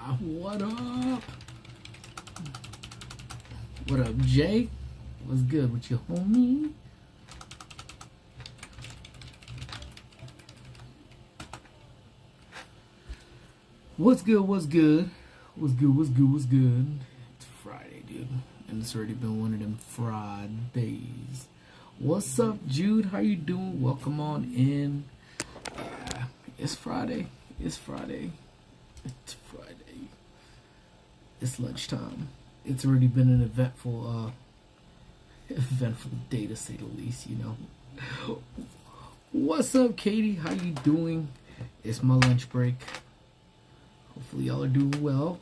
What up? What up, Jay? What's good with you, homie? What's good? What's good? What's good? What's good? What's good? It's Friday, dude, and it's already been one of them Fridays. What's up, Jude? How you doing? Welcome on in. Yeah, it's Friday. It's Friday. It's Friday. It's lunchtime. It's already been an eventful day, to say the least, you know. What's up, Katie? How you doing? It's my lunch break. Hopefully y'all are doing well.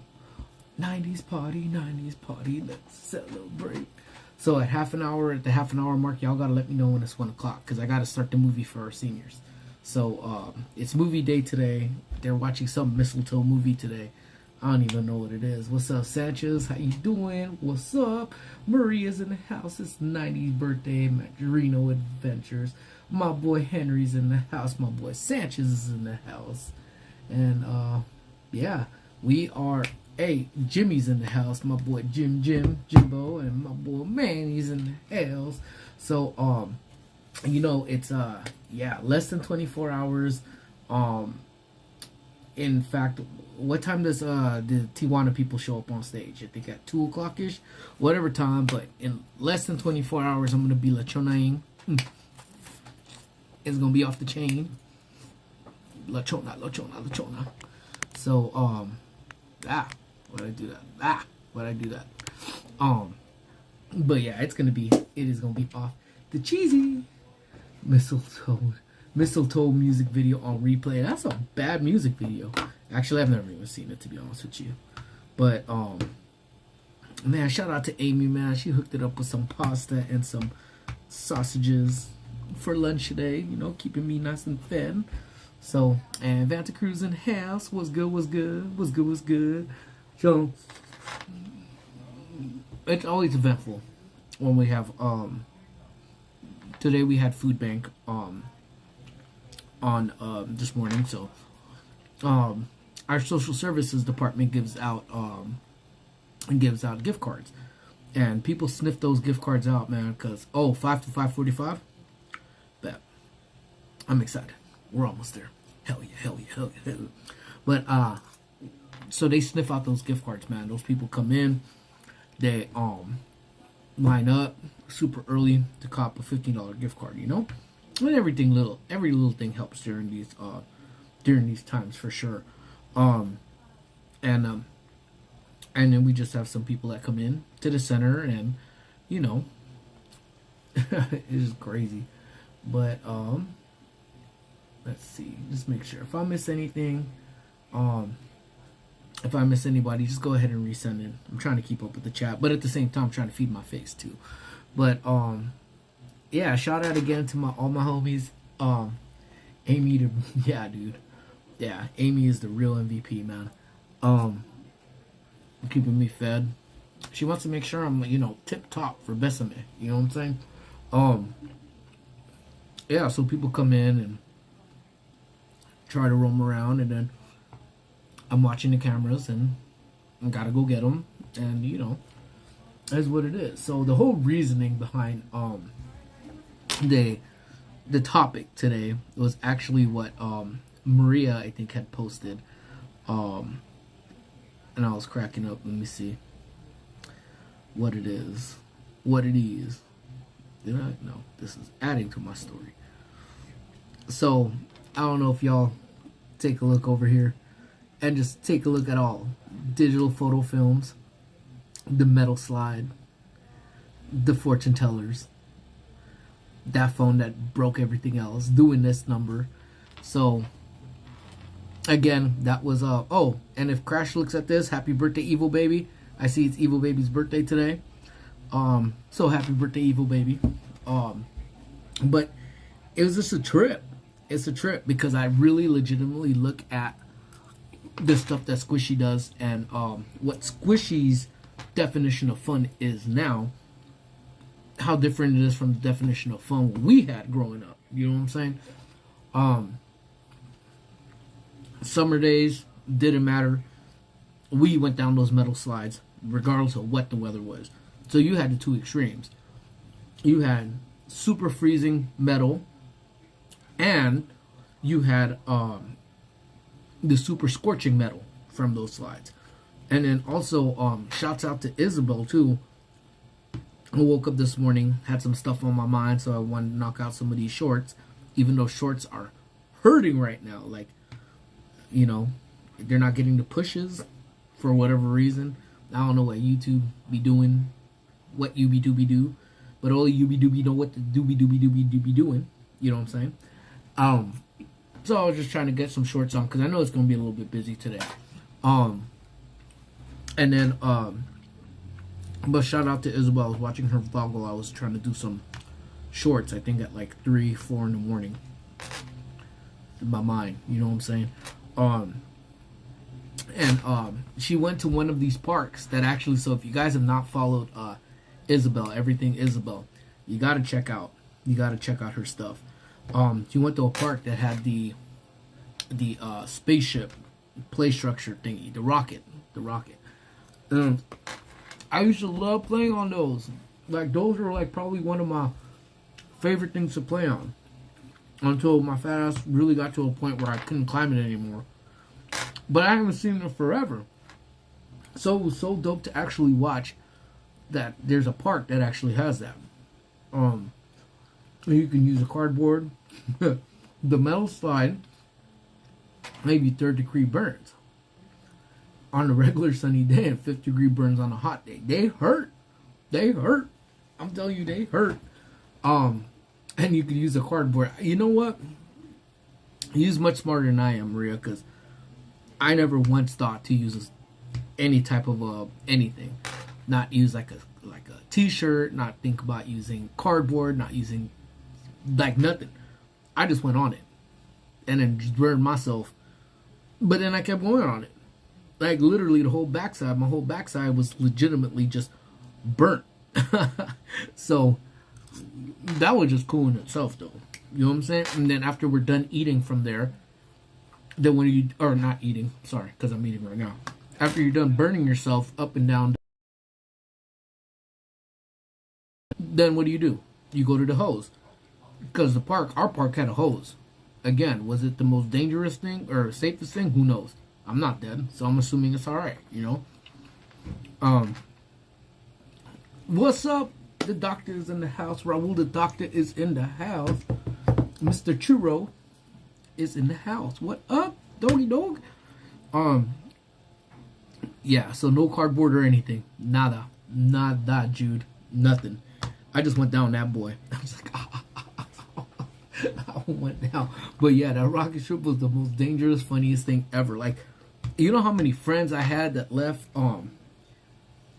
90's party, let's celebrate. So at the half an hour mark, y'all gotta let me know when it's 1 o'clock, because I gotta start the movie for our seniors. So it's movie day today. They're watching some mistletoe movie today. I don't even know what it is. What's up, Sanchez? How you doing? What's up? Maria's in the house. It's 90's birthday. Reno Adventures. My boy Henry's in the house. My boy Sanchez is in the house. And yeah, we are. Hey, Jimmy's in the house. My boy Jimbo, and my boy Manny's in the house. So you know, it's yeah, less than 24 hours. In fact, what time does the Tijuana people show up on stage? I think at 2 o'clock ish, whatever time. But in less than 24 hours, I'm gonna be Lachonaing. It's gonna be off the chain. Lachona. So why'd I do that? Why'd I do that? But yeah, it is gonna be off the cheesy mistletoe music video on replay. That's a bad music video. Actually, I've never even seen it, to be honest with you. But man, shout out to Amy, man. She hooked it up with some pasta and some sausages for lunch today, you know, keeping me nice and fed. So, and Vanta Cruz in the house. What's good? So it's always eventful when we have today we had food bank on this morning. So our social services department gives out gift cards, and people sniff those gift cards out, man, because 5 to 5:45. Bet I'm excited. We're almost there. Hell yeah. But so they sniff out those gift cards, man. Those people come in, they line up super early to cop a $15 gift card, you know? And every little thing helps during these times, for sure. And then we just have some people that come in to the center, and you know, it's just crazy. But let's see, just make sure if I miss anything, if I miss anybody, just go ahead and resend it. I'm trying to keep up with the chat, but at the same time, I'm trying to feed my face too. But yeah, shout out again to all my homies. Amy, yeah, dude, yeah, Amy is the real MVP, man. Keeping me fed. She wants to make sure I'm, you know, tip top for Besame. You know what I'm saying? Yeah, so people come in and try to roam around, and then I'm watching the cameras and I gotta go get them, and you know, that's what it is. So the whole reasoning behind the topic today was actually what Maria, I think, had posted, and I was cracking up. Let me see what it is. Did I? No, this is adding to my story. So I don't know if y'all take a look over here and just take a look at all digital photo films, the metal slide, the fortune tellers, that phone that broke everything else, doing this number. So again, that was and if Crash looks at this, happy birthday, Evil Baby. I see it's Evil Baby's birthday today. So happy birthday, Evil Baby. But it was just a trip. It's a trip because I really legitimately look at the stuff that Squishy does, and what Squishy's definition of fun is now, how different it is from the definition of fun we had growing up. You know what I'm saying? Summer days didn't matter. we went down those metal slides regardless of what the weather was. So you had the two extremes. You had super freezing metal, and you had the super scorching metal from those slides. And then also, shouts out to Isabel too. I woke up this morning, had some stuff on my mind, so I wanted to knock out some of these shorts, even though shorts are hurting right now. Like, you know, they're not getting the pushes for whatever reason. I don't know what YouTube be doing, what you be do, but only you be know what the doobie be doing. You know what I'm saying? So I was just trying to get some shorts on because I know it's gonna be a little bit busy today. And then but shout out to Isabel. I was watching her vlog while I was trying to do some shorts. I think at like 3, 4 in the morning. In my mind, you know what I'm saying? She went to one of these parks that actually. So if you guys have not followed Isabel, everything Isabel, you gotta check out. You gotta check out her stuff. She went to a park that had the spaceship play structure thingy, the rocket. I used to love playing on those. Like, those were like probably one of my favorite things to play on. Until my fat ass really got to a point where I couldn't climb it anymore. But I haven't seen it forever. So it was so dope to actually watch that there's a park that actually has that. You can use a cardboard. The metal slide, maybe 3rd-degree burns on a regular sunny day, and 5th-degree burns on a hot day. They hurt. I'm telling you, they hurt. And you could use a cardboard. You know what? He's much smarter than I am, Maria, because I never once thought to use any type of anything. Not use like a t-shirt, not think about using cardboard, not using like nothing. I just went on it and then just burned myself. But then I kept going on it. Like literally my whole backside was legitimately just burnt. So that was just cool in itself though. You know what I'm saying? And then after we're done eating from there, then when you, or not eating, sorry, because I'm eating right now. After you're done burning yourself up and down, then what do? You go to the hose. Because our park had a hose. Again, was it the most dangerous thing or safest thing? Who knows? I'm not dead, so I'm assuming it's alright, you know? What's up? The doctor is in the house. Raul, the doctor, is in the house. Mr. Churro is in the house. What up, doggy dog? Yeah, so no cardboard or anything. Nada, Jude. Nothing. I just went down that boy. I was like, I went down. But yeah, that rocket ship was the most dangerous, funniest thing ever. Like, you know how many friends I had that left,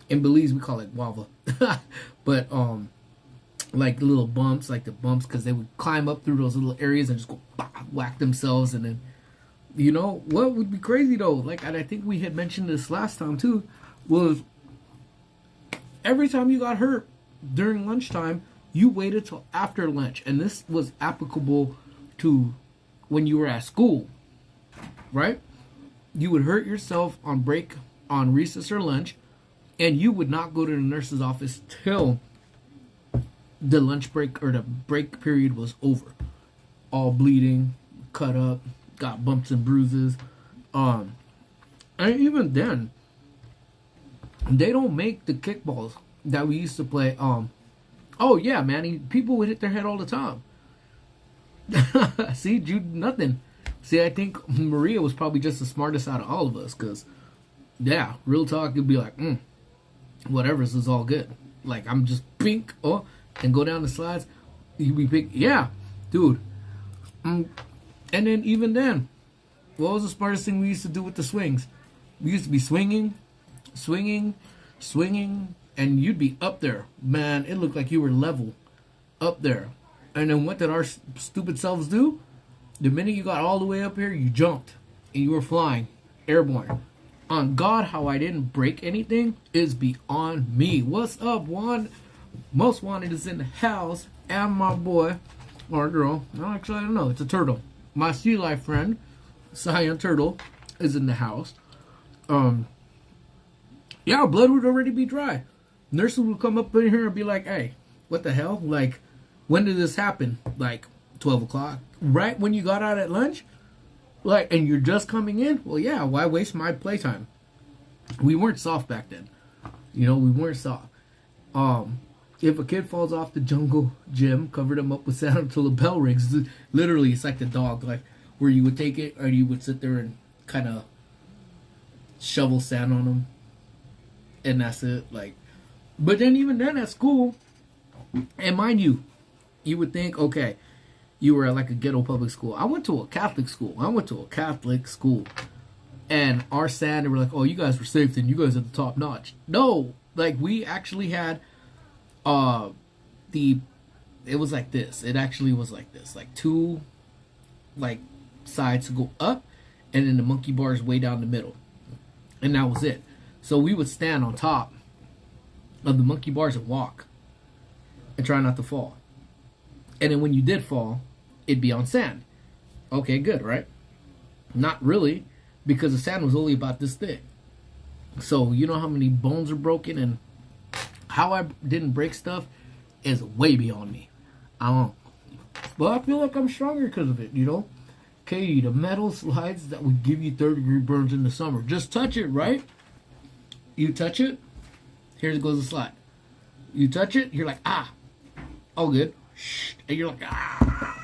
in Belize we call it guava. But, like little bumps, like the bumps, because they would climb up through those little areas and just go whack themselves. And then, you know, what would be crazy though, like, and I think we had mentioned this last time too, was every time you got hurt during lunchtime, you waited till after lunch. And this was applicable to when you were at school, right? You would hurt yourself on break, on recess or lunch, and you would not go to the nurse's office till the lunch break or the break period was over. All bleeding, cut up, got bumps and bruises. And even then, they don't make the kickballs that we used to play. Oh yeah, man, people would hit their head all the time. See, Jude, nothing. See, I think Maria was probably just the smartest out of all of us, because, yeah, real talk, you'd be like, whatever, this is all good. Like, I'm just pink, and go down the slides, you'd be pink. Yeah, dude. And then, even then, what was the smartest thing we used to do with the swings? We used to be swinging, and you'd be up there. Man, it looked like you were level up there. And then what did our stupid selves do? The minute you got all the way up here, you jumped. And you were flying. Airborne. On God, how I didn't break anything is beyond me. What's up, Juan? Most Wanted is in the house. And my boy, or girl, actually, I don't know. It's a turtle. My sea life friend, Cyan Turtle, is in the house. Yeah, our blood would already be dry. Nurses would come up in here and be like, hey, what the hell? Like, when did this happen? Like, 12 o'clock? Right when you got out at lunch? Like, and you're just coming in? Well, yeah, why waste my playtime? We weren't soft back then. You know, we weren't soft. If a kid falls off the jungle gym, covered him up with sand until the bell rings. Literally, it's like the dog, like, where you would take it, or you would sit there and kind of shovel sand on them. And that's it. Like, but then even then at school, and mind you, you would think, okay, you were at like a ghetto public school. I went to a Catholic school. And our sand, they were like, oh, you guys were safe then. You guys at the top notch. No, like we actually had, it was like this. It actually was like this. Like two, like sides to go up, and then the monkey bars way down the middle. And that was it. So we would stand on top of the monkey bars and walk and try not to fall. And then when you did fall, it'd be on sand. Okay, good, right? Not really, because the sand was only about this thick. So you know how many bones are broken, and how I didn't break stuff is way beyond me. I don't know. But I feel like I'm stronger because of it, you know? Katie, the metal slides that would give you third-degree burns in the summer. Just touch it, right? You touch it, here goes the slide. You touch it, you're like, ah. Oh, good. Shh. And you're like, ah.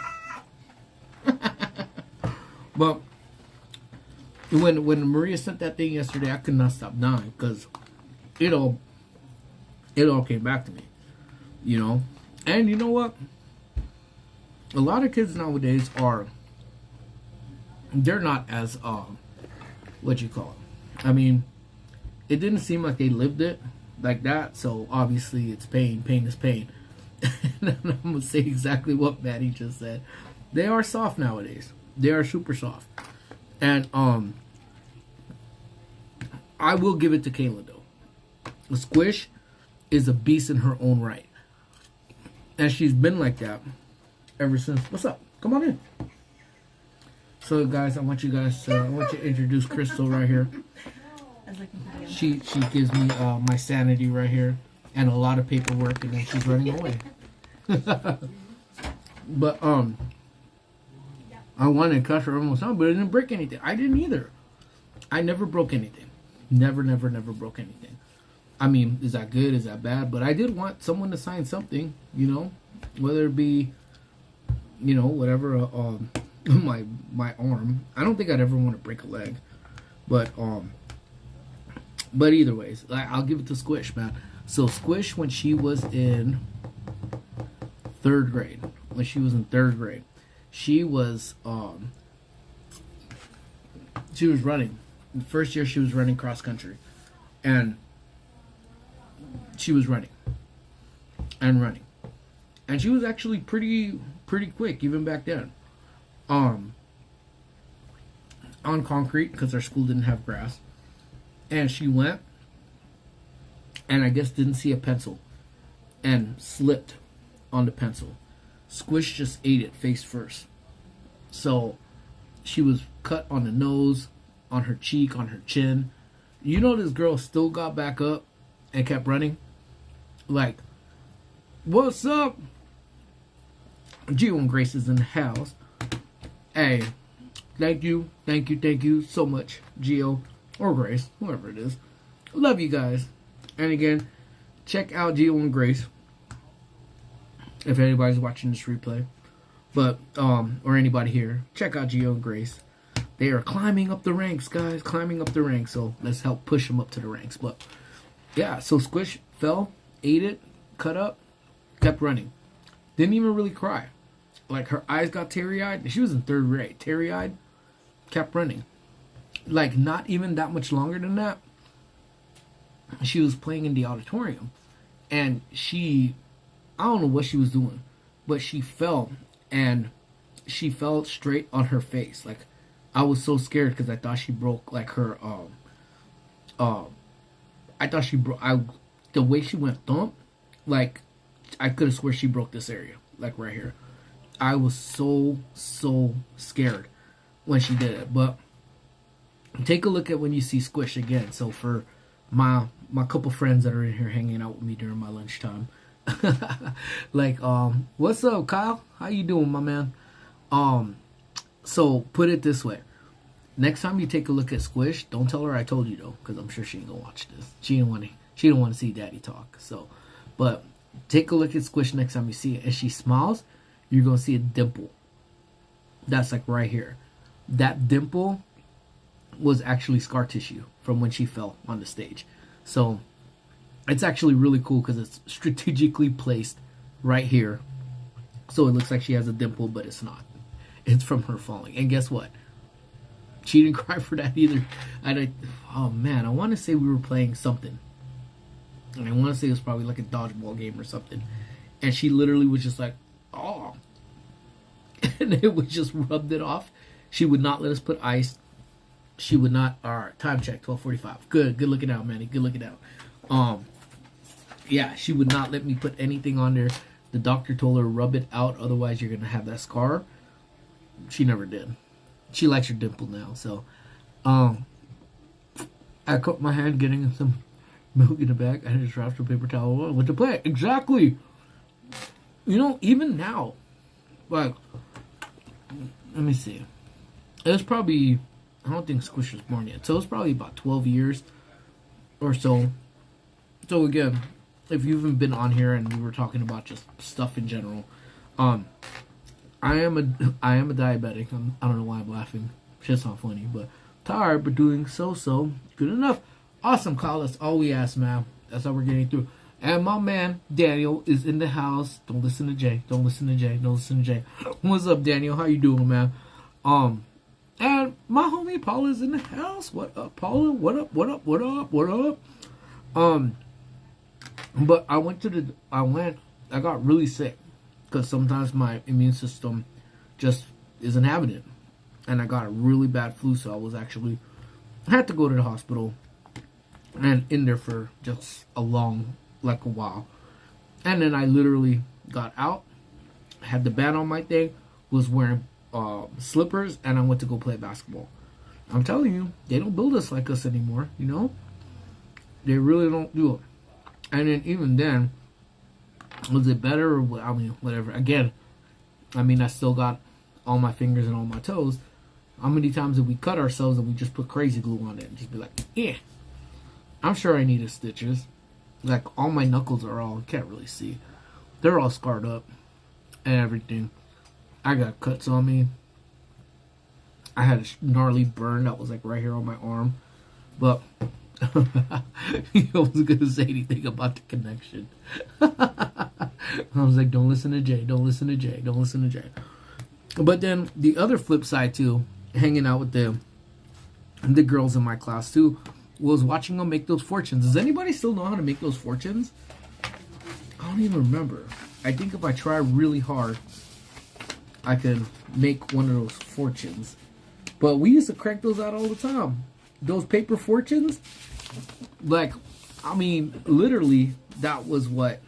But when Maria sent that thing yesterday, I could not stop dying because it all came back to me, you know. And you know what? A lot of kids nowadays they're not as what you call it. I mean, it didn't seem like they lived it like that. So obviously, it's pain. Pain is pain. And I'm gonna say exactly what Maddie just said. They are soft nowadays. They are super soft. And I will give it to Kayla though. Squish is a beast in her own right, and she's been like that ever since. What's up? Come on in. So guys, I want you to introduce Crystal right here. She gives me my sanity right here and a lot of paperwork, and then she's running away. But I wanted to cuss her almost out, but I didn't break anything. I didn't either. I never broke anything. Never broke anything. I mean, is that good? Is that bad? But I did want someone to sign something, you know, whether it be, you know, whatever. My arm. I don't think I'd ever want to break a leg, but either ways, I'll give it to Squish, man. So Squish, when she was in third grade, she was running. The first year she was running cross country, and she was running, and she was actually pretty quick even back then. On concrete because our school didn't have grass, and she went and I guess didn't see a pencil and slipped on the pencil. Squish just ate it face first, so she was cut on the nose, on her cheek, on her chin. You know, this girl still got back up and kept running. Like, what's up? Gio and Grace is in the house. Hey, thank you so much, Gio or Grace, whoever it is. Love you guys. And again, check out Gio and Grace if anybody's watching this replay. But or anybody here, check out Gio and Grace. They are climbing up the ranks, guys, climbing up the ranks. So let's help push them up to the ranks. But yeah, so Squish fell, ate it, cut up, kept running. Didn't even really cry. Like, her eyes got teary-eyed. She was in third grade. Teary-eyed. Kept running. Like, not even that much longer than that. She was playing in the auditorium. And I don't know what she was doing. But she fell. And she fell straight on her face. Like, I was so scared because I thought she broke, like, her, I thought she broke, the way she went thump, like, I could have swear she broke this area. Like, right here. I was so scared when she did it. But take a look at when you see Squish again. So for my my couple friends that are in here hanging out with me during my lunchtime. Like, what's up, Kyle? How you doing, my man? So put it this way. Next time you take a look at Squish, don't tell her I told you though, because I'm sure she ain't gonna watch this. She don't want to see Daddy talk. So, but take a look at Squish next time you see it. As she smiles, you're gonna see a dimple. That's like right here. That dimple was actually scar tissue from when she fell on the stage. So it's actually really cool because it's strategically placed right here. So it looks like she has a dimple, but it's not. It's from her falling. And guess what? She didn't cry for that either. Oh man, I want to say we were playing something. And I want to say it was probably like a dodgeball game or something. And she literally was just like, oh. And it was just rubbed it off. She would not let us put ice. She would not. All right, time check, 12:45. Good looking out, Manny. Good looking out. Yeah, she would not let me put anything on there. The doctor told her rub it out, otherwise you're gonna have that scar. She never did. She likes her dimple now. So, I cut my hand getting some milk in the bag. I just wrapped a paper towel and went to play. Exactly. You know, even now, like, let me see. It was probably, I don't think Squish was born yet. So it was probably about 12 years or so. So again, if you haven't been on here and we were talking about just stuff in general, I am a diabetic. I don't know why I'm laughing. It's just not funny, but tired, but doing so good enough. Awesome, Kyle. That's all we ask, man. That's how we're getting through. And my man Daniel is in the house. Don't listen to Jay. Don't listen to Jay. Don't listen to Jay. What's up, Daniel? How you doing, man? And my homie Paula's in the house. What up, Paula? What up? What up? What up? What up? But I got really sick because sometimes my immune system just isn't having it, and I got a really bad flu. So I had to go to the hospital and in there for just a while, and then I literally got out, had the band on my thing, was wearing slippers, and I went to go play basketball. I'm telling you, they don't build us like us anymore, you know? They really don't do it. And then even then, was it better or I mean, whatever. Again, I mean, I still got all my fingers and all my toes. How many times did we cut ourselves and we just put crazy glue on it and just be like, yeah. I'm sure I needed stitches. Like, all my knuckles are all, you can't really see. They're all scarred up and everything. I got cuts on me. I had a gnarly burn that was like right here on my arm. But I wasn't going to say anything about the connection. I was like, don't listen to Jay. Don't listen to Jay. Don't listen to Jay. But then the other flip side too, hanging out with the girls in my class too, was watching them make those fortunes. Does anybody still know how to make those fortunes? I don't even remember. I think if I try really hard, I could make one of those fortunes. But we used to crank those out all the time. Those paper fortunes, like, I mean, literally, that was what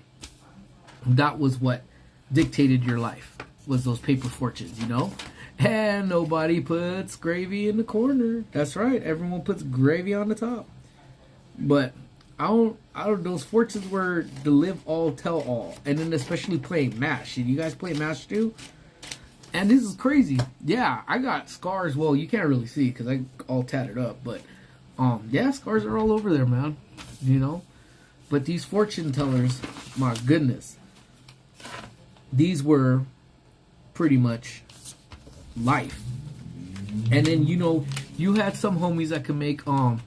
dictated your life, was those paper fortunes, you know? And nobody puts gravy in the corner. That's right, everyone puts gravy on the top. But I don't those fortunes were the live all, tell all. And then especially playing MASH. Did you guys play MASH too? And this is crazy. Yeah, I got scars. Well, you can't really see because I all tatted up. But, yeah, scars are all over there, man. You know? But these fortune tellers, my goodness. These were pretty much life. And then, you know, you had some homies that could make, oh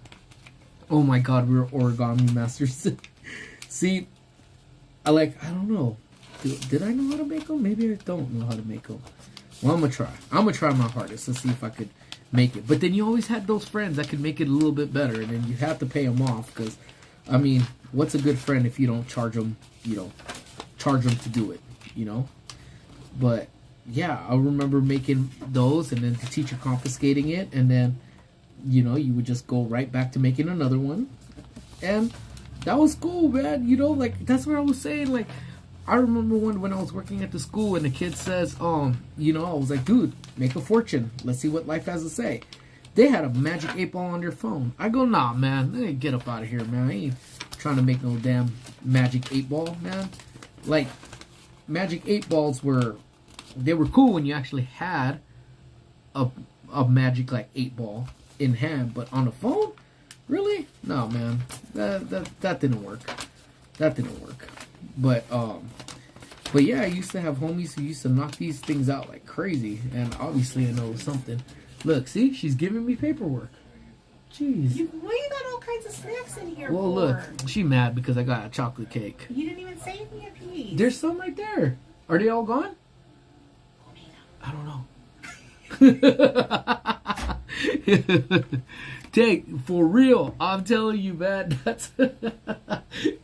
my God, we were origami masters. See, I don't know. Did I know how to make them? Maybe I don't know how to make them. Well, I'm going to try. I'm going to try my hardest to see if I could make it. But then you always had those friends that could make it a little bit better. And then you have to pay them off. Because, I mean, what's a good friend if you don't charge them, charge them to do it, you know? But, yeah, I remember making those and then the teacher confiscating it. And then, you know, you would just go right back to making another one. And that was cool, man. You know, like, that's what I was saying. Like, I remember when I was working at the school and the kid says, you know, I was like, dude, make a fortune. Let's see what life has to say. They had a magic 8 ball on their phone. I go, nah, man, get up out of here, man. trying to make no damn magic 8-ball, man. Like, magic 8-balls were cool when you actually had a magic like 8-ball in hand, but on the phone, really? No, man, that didn't work. That didn't work. But yeah, I used to have homies who used to knock these things out like crazy, and obviously I know something. Look, see, she's giving me paperwork. Jeez. Why you got all kinds of snacks in here? Well, look, she mad because I got a chocolate cake. You didn't even save me a piece. There's some right there. Are they all gone? I don't know. Take for real. I'm telling you, man. That's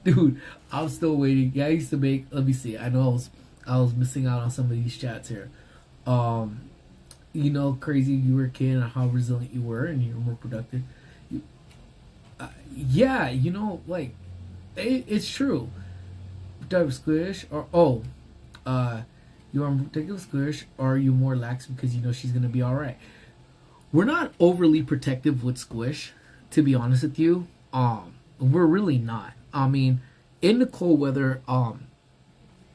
dude. I'm still waiting. Yeah, I used to make. Let me see. I know I was missing out on some of these chats here. You know, crazy you were a kid and how resilient you were, and you were more productive. Yeah, you know, like it's true. Type of squish or you are more protective squish, or are you more lax because you know she's gonna be all right? We're not overly protective with squish, to be honest with you. We're really not. I mean, in the cold weather,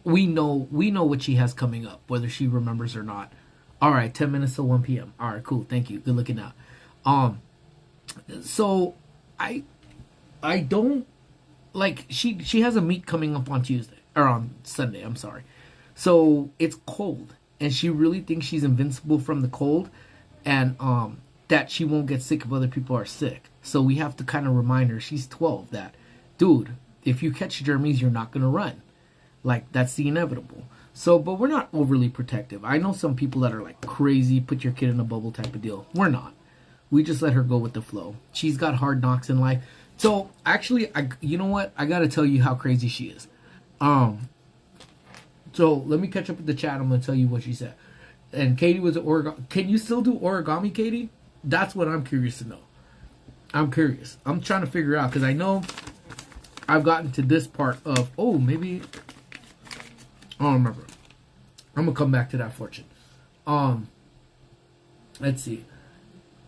we know what she has coming up, whether she remembers or not. All right, 10 minutes till 1 p.m. All right, cool. Thank you. Good looking out. So I don't like she has a meet coming up on Tuesday or on Sunday. I'm sorry. So it's cold, and she really thinks she's invincible from the cold, and that she won't get sick if other people are sick. So we have to kind of remind her, she's 12, that, dude, if you catch germs, you're not gonna run. Like, that's the inevitable. So, but we're not overly protective. I know some people that are like crazy, put your kid in a bubble type of deal. We're not. We just let her go with the flow. She's got hard knocks in life. So actually, you know what? I gotta tell you how crazy she is. So let me catch up with the chat. I'm gonna tell you what she said. And Katie was at origami. Can you still do origami, Katie? That's what I'm curious to know. I'm curious. I'm trying to figure out because I know I've gotten to this part of maybe I don't remember. I'm gonna come back to that fortune. Let's see.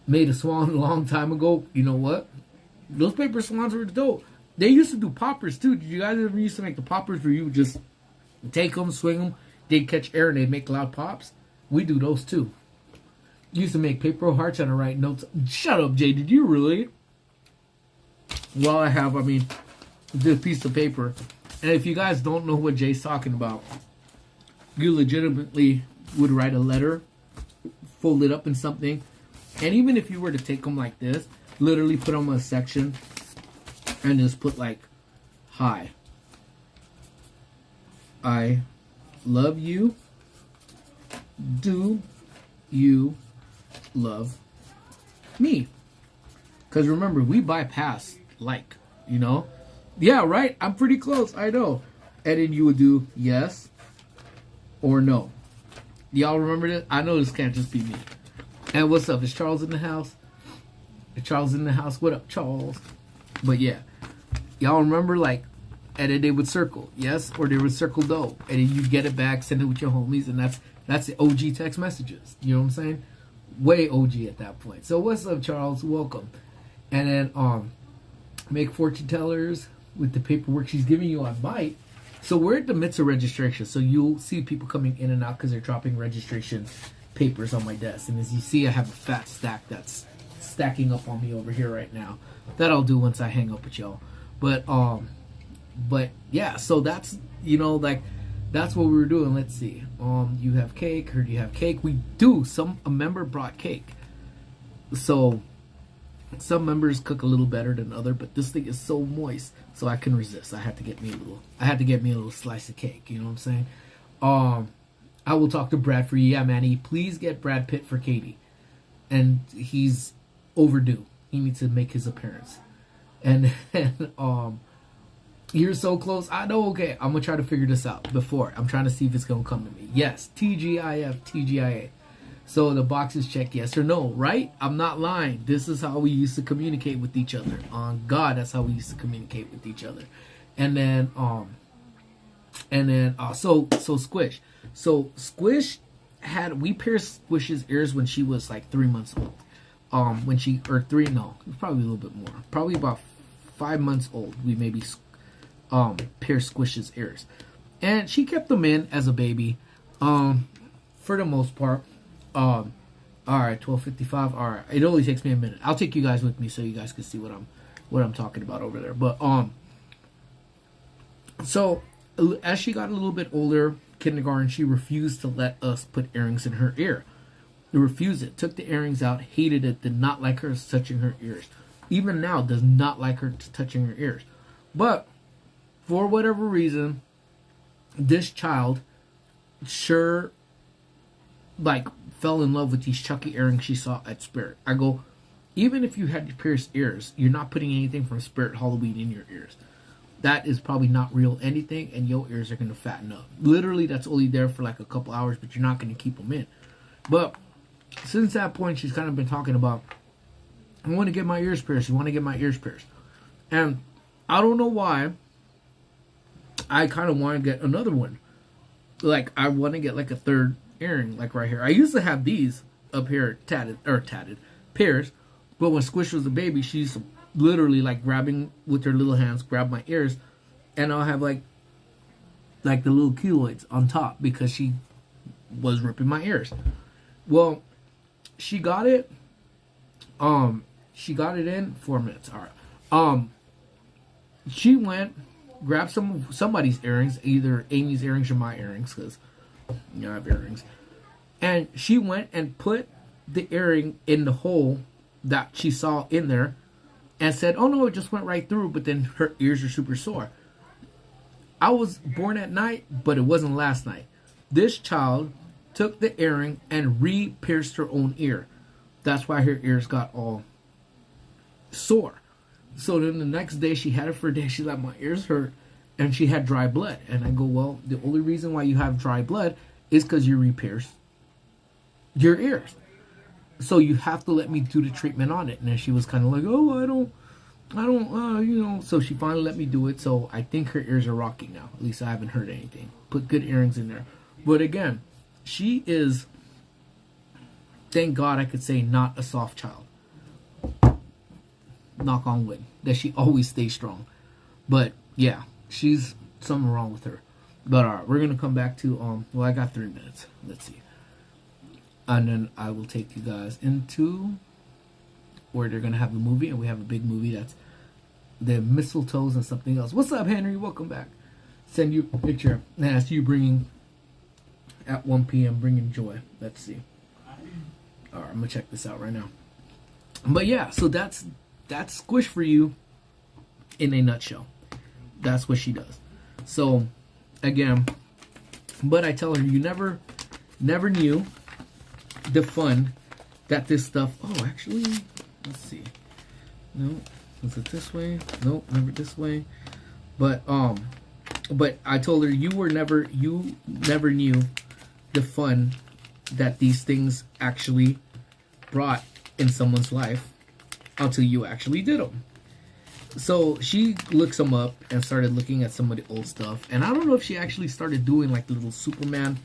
Made a swan a long time ago. You know what? Those paper swans were dope. They used to do poppers too. Did you guys ever used to make the poppers where you would just take them, swing them, they'd catch air and they'd make loud pops? We do those too. Used to make paper hearts and I write notes. Shut up, Jay. Did you really? Well, I have, this piece of paper. And if you guys don't know what Jay's talking about, you legitimately would write a letter, fold it up in something, and even if you were to take them like this, literally put them in a section and just put like, hi, I love you. Do you love me? Because remember, we bypass like, you know? Yeah, right? I'm pretty close. I know. And then you would do yes or no. Y'all remember this? I know this can't just be me. And what's up? Is Charles in the house? Is Charles in the house? What up, Charles? But yeah. Y'all remember, like, and then they would circle yes or they would circle no. And then you get it back, send it with your homies, and that's the OG text messages. You know what I'm saying? Way OG at that point. So what's up, Charles? Welcome. And then make fortune tellers with the paperwork she's giving you on Byte. So we're at the midst of registration. So you'll see people coming in and out because they're dropping registration papers on my desk. And as you see, I have a fat stack that's stacking up on me over here right now. That I'll do once I hang up with y'all. But yeah, so that's, you know, like, that's what we were doing. Let's see. You have cake. Heard you have cake. We do. A member brought cake. So some members cook a little better than other, but this thing is so moist, so I can resist. I had to get me a little slice of cake. You know what I'm saying? I will talk to Brad for you. Yeah, Manny, please get Brad Pitt for Katie, and he's overdue. He needs to make his appearance. And you're so close. I know. Okay, I'm gonna try to figure this out before. I'm trying to see if it's gonna come to me. Yes, TGIF, TGIA. So the box is checked yes or no, right? I'm not lying. This is how we used to communicate with each other. On God, that's how we used to communicate with each other. And then so Squish. So Squish we pierced Squish's ears when she was like 3 months old. It was probably a little bit more. Probably about 5 months old, we maybe pierced Squish's ears. And she kept them in as a baby, for the most part. All right, 12:55. All right, it only takes me a minute. I'll take you guys with me so you guys can see what I'm talking about over there. But so as she got a little bit older, kindergarten, she refused to let us put earrings in her ear. She refused it. Took the earrings out. Hated it. Did not like her touching her ears. Even now, does not like her touching her ears. But for whatever reason, this child sure like fell in love with these Chucky earrings she saw at Spirit. I go, even if you had pierced ears, you're not putting anything from Spirit Halloween in your ears. That is probably not real anything, and your ears are going to fatten up. Literally, that's only there for like a couple hours, but you're not going to keep them in. But since that point, she's kind of been talking about, I want to get my ears pierced. You want to get my ears pierced. And I don't know why, I kind of want to get another one. Like, I want to get like a third earring, like right here. I used to have these up here tatted, pierced. But when Squish was a baby, she used to literally like grabbing with her little hands, grab my ears, and I'll have like the little keloids on top because she was ripping my ears. Well, she got it. She got it in 4 minutes. All right. She went, grabbed somebody's earrings, either Amy's earrings or my earrings, because you know I have earrings. And she went and put the earring in the hole that she saw in there, and said, "Oh no, it just went right through." But then her ears are super sore. I was born at night, but it wasn't last night. This child took the earring and re-pierced her own ear. That's why her ears got all sore. So then the next day, she had it for a day. She's like, my ears hurt, and she had dry blood. And I go, well, the only reason why you have dry blood is because you re-pierced your ears. So you have to let me do the treatment on it. And then she was kind of like, oh, I don't, you know. So she finally let me do it. So I think her ears are rocking now. At least I haven't heard anything. Put good earrings in there. But again, she is, thank God I could say, not a soft child. Knock on wood. That she always stays strong. But yeah, she's something wrong with her. But alright, we're going to come back to, well, I got 3 minutes. Let's see. And then I will take you guys into where they're going to have the movie. And we have a big movie that's the mistletoes and something else. What's up, Henry? Welcome back. Send you a picture. And that's you bringing, at 1 p.m., bringing joy. Let's see. Alright, I'm going to check this out right now. But yeah, so that's Squish for you in a nutshell. That's what she does. So, again, but I tell her, you never knew the fun that this stuff, oh, actually, let's see. No, was it this way? Nope, never this way. But I told her, you never knew the fun that these things actually brought in someone's life until you actually did them. So she looks them up and started looking at some of the old stuff. And I don't know if she actually started doing like the little Superman.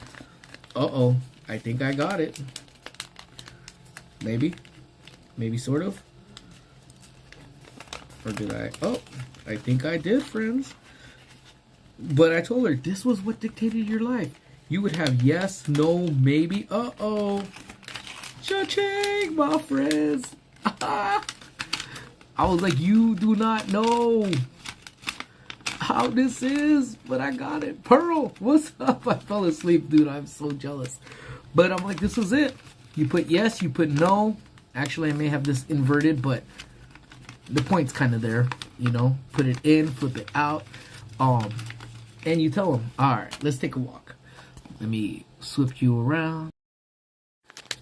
Uh-oh, I think I got it. Maybe sort of. Or did I? Oh, I think I did, friends. But I told her, this was what dictated your life. You would have yes, no, maybe. Uh-oh. Cha-ching, my friends. I was like, you do not know how this is, but I got it. Pearl, what's up? I fell asleep, dude. I'm so jealous. But I'm like, this was it. You put yes, you put no. Actually, I may have this inverted, but the point's kind of there. You know, put it in, flip it out. And you tell them, all right, let's take a walk. Let me switch you around.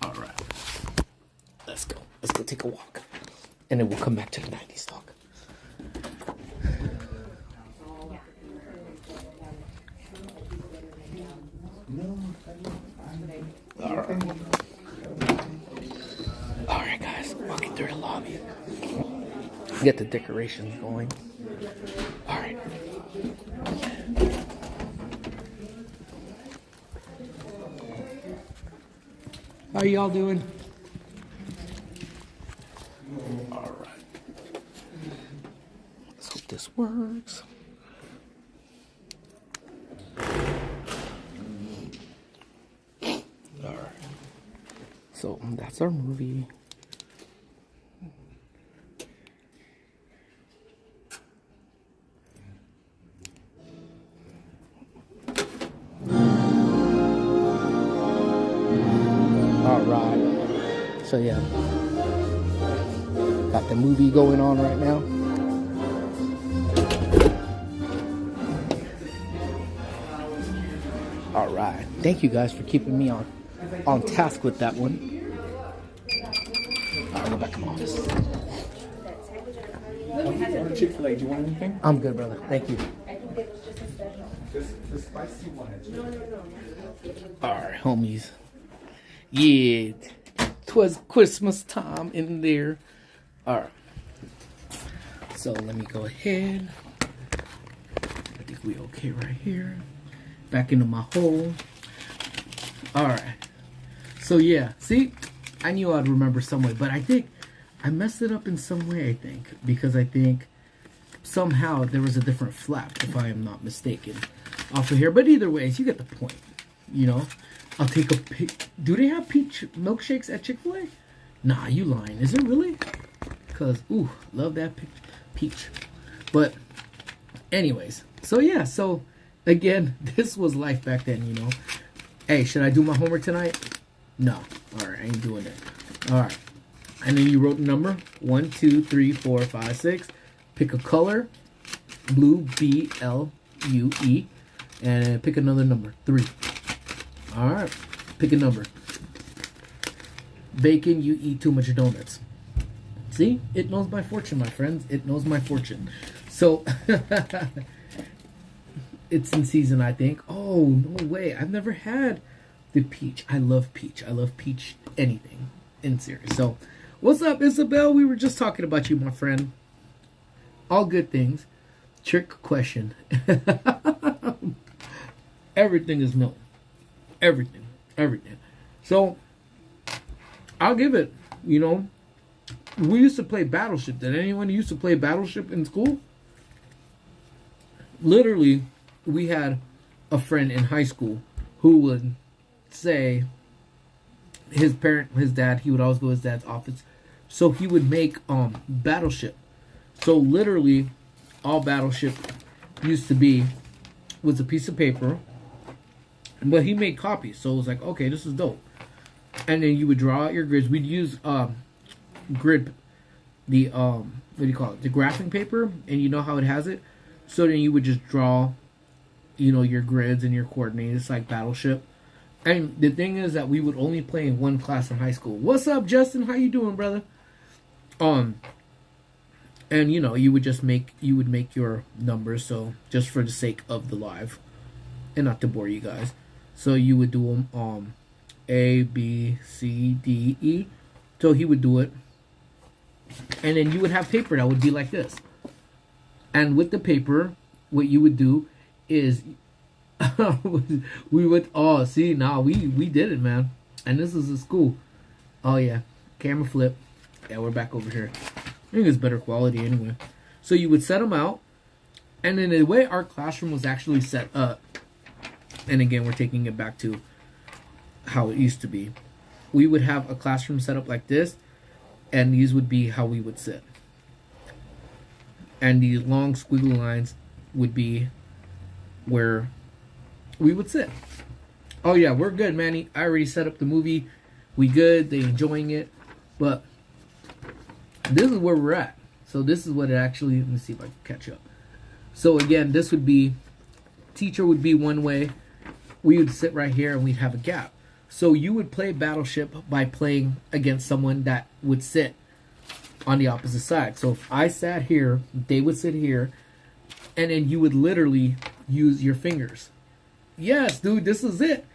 All right. Let's go. Let's go take a walk. And then we'll come back to the 90s talk. Alright guys, walking through the lobby. Get the decorations going. Alright. How are y'all doing? Alright. Let's works. Alright. So that's our movie. Alright. So yeah. Got the movie going on right now. Alright. Thank you guys for keeping me on task with that one. Alright, go back to my office. Chick-fil-A, do you want anything? I'm good, brother. Thank you. The spicy one. Alright, homies. Yeah. 'Twas Christmas time in there. Alright. So let me go ahead. I think we okay right here. Back into my hole. Alright. So yeah, see? I knew I'd remember some way, but I think I messed it up in some way, I think. Because I think somehow there was a different flap, if I am not mistaken, off of here. But either ways, you get the point. You know? I'll take a pic. Do they have peach milkshakes at Chick-fil-A? Nah, you lying. Is it really? Because, ooh, love that peach. But, anyways. So, yeah. So, again, this was life back then, you know. Hey, should I do my homework tonight? No. Alright, I ain't doing it. Alright. And then you wrote the number. 1, 2, 3, 4, 5, 6. Pick a color. Blue, B-L-U-E. And pick another number. 3. Alright. Pick a number. Bacon, you eat too much donuts. See? It knows my fortune, my friends. It knows my fortune. So, it's in season, I think. Oh, no way. I've never had the peach. I love peach. I love peach anything. In series. So, what's up, Isabel? We were just talking about you, my friend. All good things. Trick question. Everything is milk. Everything. So, I'll give it, you know, we used to play Battleship. Did anyone used to play Battleship in school? Literally, we had a friend in high school who would say his dad, he would always go to his dad's office. So he would make Battleship. So literally, all Battleship used to be was a piece of paper. But he made copies, so it was like, okay, this is dope. And then you would draw out your grids. We'd use grid, the what do you call it? The graphing paper, and you know how it has it. So then you would just draw, you know, your grids and your coordinates like Battleship. And the thing is that we would only play in one class in high school. What's up, Justin? How you doing, brother? And you know, you would make your numbers, so just for the sake of the live, and not to bore you guys. So you would do them A, B, C, D, E. So he would do it. And then you would have paper that would be like this. And with the paper, what you would do is we would we did it, man. And this is a school. Oh yeah. Camera flip. Yeah, we're back over here. I think it's better quality anyway. So you would set them out. And then the way our classroom was actually set up, and again, we're taking it back to how it used to be. We would have a classroom set up like this, and these would be how we would sit. And these long squiggly lines would be where we would sit. Oh yeah, we're good, Manny. I already set up the movie. We good. They enjoying it. But this is where we're at. So this is what it actually, let me see if I can catch up. So again, this would be, teacher would be one way. We would sit right here and we'd have a gap. So you would play Battleship by playing against someone that would sit on the opposite side. So if I sat here, they would sit here, and then you would literally use your fingers. Yes, dude, this is it.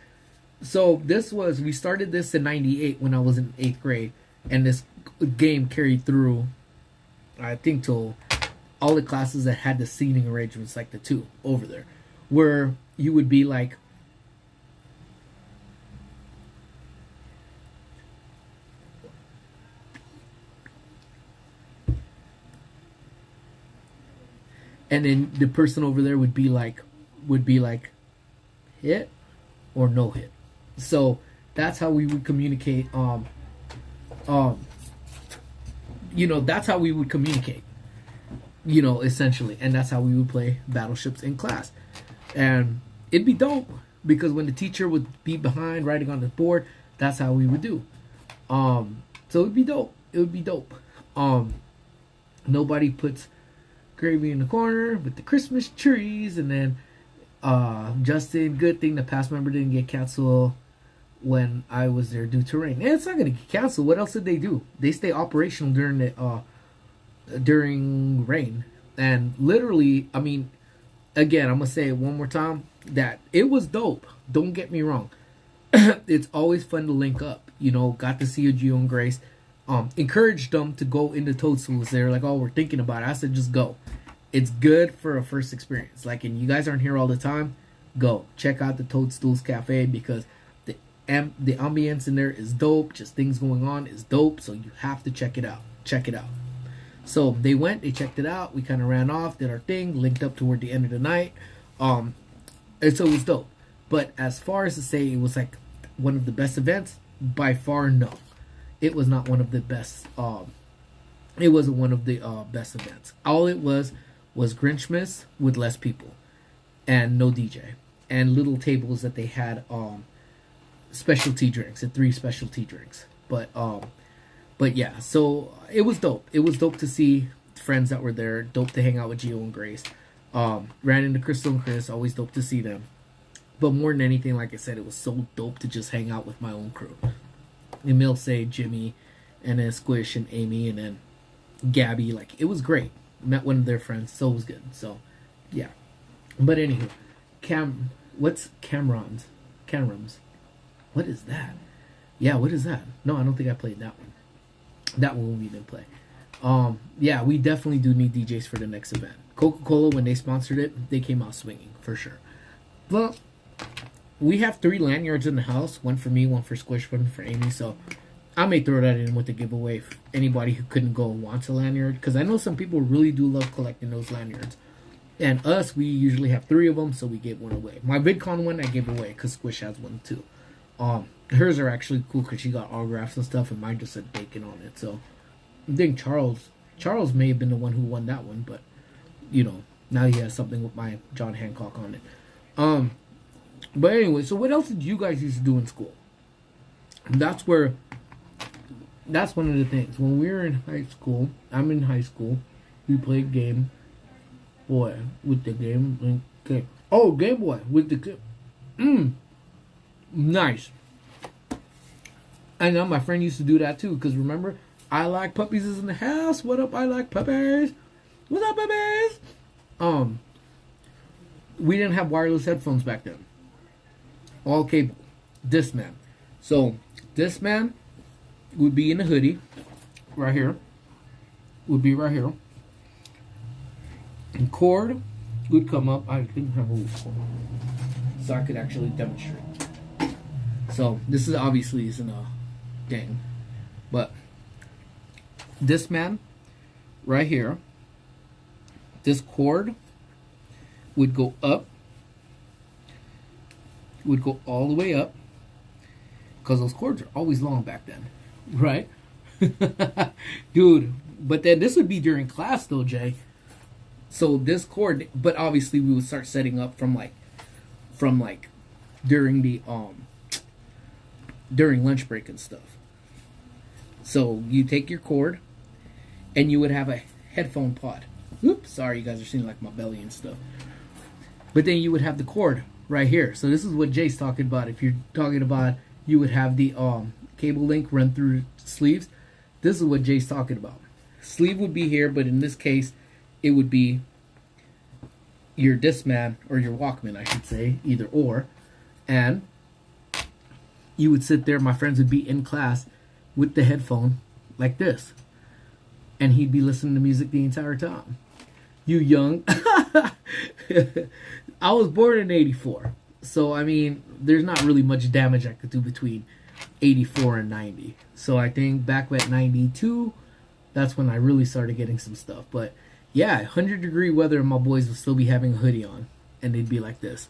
So we started this in 98 when I was in 8th grade, and this game carried through, I think, till all the classes that had the seating arrangements, like the 2 over there, where you would be like, and then the person over there would be like hit or no hit. So that's how we would communicate. That's how we would communicate. Essentially, and that's how we would play battleships in class, and it'd be dope because when the teacher would be behind writing on the board, that's how we would do. So it'd be dope. It would be dope. Nobody puts gravy in the corner with the Christmas trees, and then Justin, good thing the past member didn't get canceled when I was there due to rain. And it's not gonna get canceled. What else did they do? They stay operational during rain. And literally, I mean, again, I'm gonna say it one more time that it was dope. Don't get me wrong. It's always fun to link up. Got to see a Gio and Grace. Encouraged them to go into Toadstools. They're like, oh, we're thinking about it. I said, just go. It's good for a first experience. Like, and you guys aren't here all the time, go. Check out the Toadstools Cafe because the ambience in there is dope. Just things going on is dope. So you have to check it out. Check it out. So they went, they checked it out. We kind of ran off, did our thing, linked up toward the end of the night. And so it was dope. But as far as to say it was like one of the best events, by far, no. It was not one of the best. It wasn't one of the best events. All it was Grinchmas with less people and no DJ and little tables that they had specialty drinks and 3 specialty drinks. But yeah, so it was dope. It was dope to see friends that were there. Dope to hang out with Gio and Grace. Ran into Crystal and Chris. Always dope to see them. But more than anything, like I said, it was so dope to just hang out with my own crew. Emil, Say, Jimmy, and then Squish and Amy, and then Gabby. Like, it was great. Met one of their friends, so it was good. So, yeah. But anywho, what's Camerons? What is that? Yeah, what is that? No, I don't think I played that one. That one we didn't play. Yeah, we definitely do need DJs for the next event. Coca-Cola, when they sponsored it, they came out swinging, for sure. Well, we have 3 lanyards in the house. One for me, one for Squish, one for Amy. So I may throw that in with the giveaway for anybody who couldn't go and wants a lanyard. Because I know some people really do love collecting those lanyards. And us, we usually have 3 of them, so we gave one away. My VidCon one, I gave away because Squish has one too. Hers are actually cool because she got autographs and stuff, and mine just said bacon on it. So I think Charles may have been the one who won that one, but now he has something with my John Hancock on it. But anyway, so what else did you guys used to do in school? That's one of the things. When we were in high school, I'm in high school, we played Game Boy with the Game. Oh, Game Boy with the nice. I know my friend used to do that too, because remember, I Like Puppies is in the house. What up, I Like Puppies? What's up, puppies? We didn't have wireless headphones back then. All cable. Discman. So, Discman would be in the hoodie. Right here. Would be right here. And cord would come up. I didn't have a cord. So I could actually demonstrate. So, this is obviously isn't a thing. But, Discman right here. This cord would go up, would go all the way up, because those cords are always long back then, right? Dude, but then this would be during class though, Jay. So this cord, but obviously we would start setting up from during the during lunch break and stuff. So you take your cord, and you would have a headphone pod. Oops, sorry, you guys are seeing like my belly and stuff. But then you would have the cord right here. So this is what Jay's talking about. If you're talking about you would have the cable link run through sleeves, this is what Jay's talking about. Sleeve would be here, but in this case, it would be your Discman or your Walkman, I should say, either or. And you would sit there, my friends would be in class with the headphone like this. And he'd be listening to music the entire time. You young. I was born in 84. So, I mean, there's not really much damage I could do between 84 and 90. So, I think back at 92, that's when I really started getting some stuff. But, yeah, 100-degree weather, and my boys would still be having a hoodie on, and they'd be like this,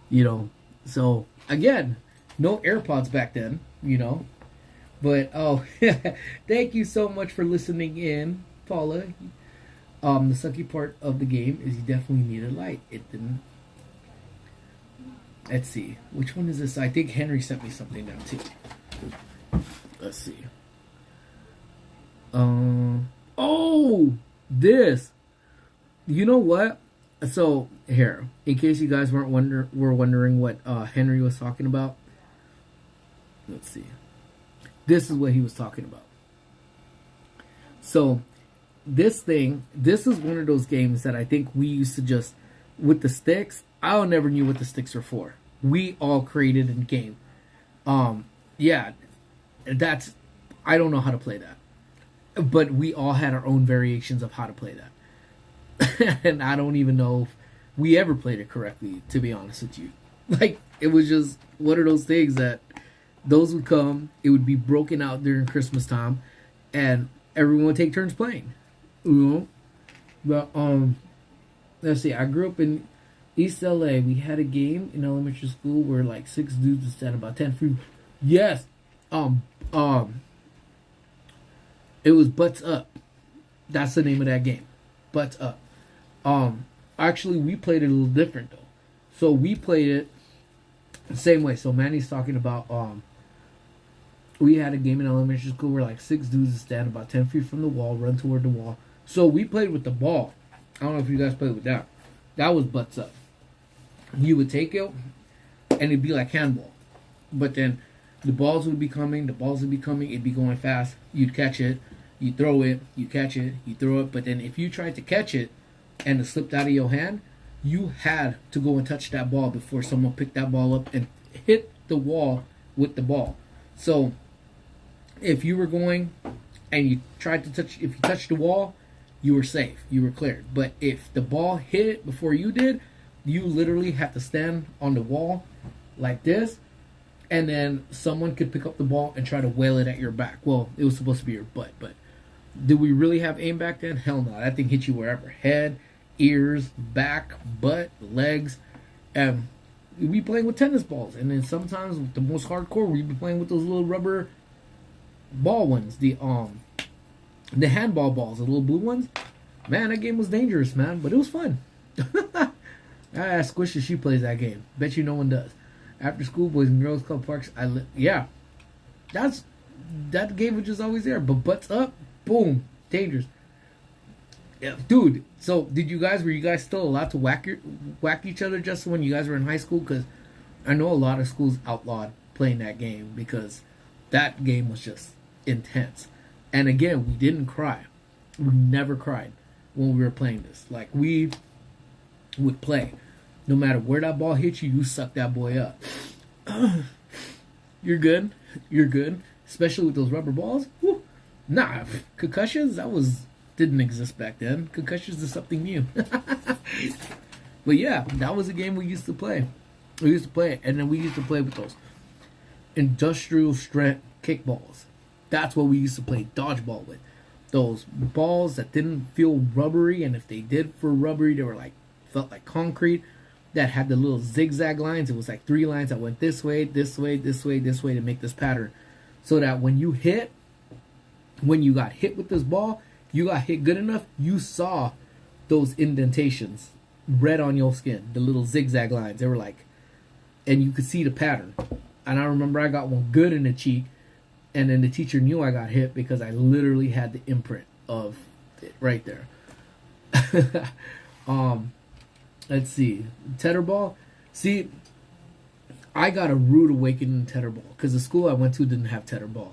you know. So again, no AirPods back then, you know. But oh, thank you so much for listening in, Paula. The sucky part of the game is you definitely need a light. It didn't. Let's see, which one is this? I think Henry sent me something now too. Let's see. Oh, this. You know what? So here, in case you guys were wondering what Henry was talking about. Let's see. This is what he was talking about. So this is one of those games that I think we used to just, with the sticks, I never knew what the sticks are for. We all created a game. Yeah, I don't know how to play that. But we all had our own variations of how to play that. And I don't even know if we ever played it correctly, to be honest with you. Like, it was just one of those things that those would come, it would be broken out during Christmas time, and everyone would take turns playing. You know? But let's see, I grew up in East LA. We had a game in elementary school where like 6 dudes would stand about 10 feet. Yes. It was Butts Up. That's the name of that game. Butts Up. Actually we played it a little different though. So we played it the same way. So Manny's talking about we had a game in elementary school where like 6 dudes would stand about 10 feet from the wall, run toward the wall. So we played with the ball. I don't know if you guys played with that. That was Butts Up. You would take it, and it'd be like handball. But then the balls would be coming, it'd be going fast. You'd catch it, you throw it, you catch it, you throw it. But then if you tried to catch it and it slipped out of your hand, you had to go and touch that ball before someone picked that ball up and hit the wall with the ball. So if you were going and you tried to touch, if you touched the wall, you were safe, you were cleared. But if the ball hit it before you did, you literally had to stand on the wall like this, and then someone could pick up the ball and try to wail it at your back. Well, it was supposed to be your butt, but did we really have aim back then? Hell no. That thing hit you wherever. Head, ears, back, butt, legs. And we'd be playing with tennis balls. And then sometimes the most hardcore, we'd be playing with those little rubber ball ones. The handball balls, the little blue ones. Man, that game was dangerous, man. But it was fun. I asked Squish if she plays that game. Bet you no one does. After school, Boys and Girls Club Parks. Yeah, that game was just always there. But Butts Up, boom, dangerous. Yeah, dude. So were you guys still allowed to whack each other just when you guys were in high school? Because I know a lot of schools outlawed playing that game because that game was just intense. And again, we didn't cry. We never cried when we were playing this. Like, we would play. No matter where that ball hits you, you suck that boy up. You're good. You're good. Especially with those rubber balls. Woo. Nah, concussions, didn't exist back then. Concussions is something new. But yeah, that was a game we used to play. We used to play it. And then we used to play with those industrial strength kickballs. That's what we used to play dodgeball with. Those balls that didn't feel rubbery, and if they did feel rubbery, they were felt like concrete. That had the little zigzag lines. It was like 3 lines that went this way, this way, this way, this way to make this pattern. So that when you got hit with this ball, you got hit good enough, you saw those indentations red on your skin, the little zigzag lines. They were and you could see the pattern. And I remember I got one good in the cheek, and then the teacher knew I got hit because I literally had the imprint of it right there. Let's see. Tetherball. See, I got a rude awakening in tetherball because the school I went to didn't have tetherball.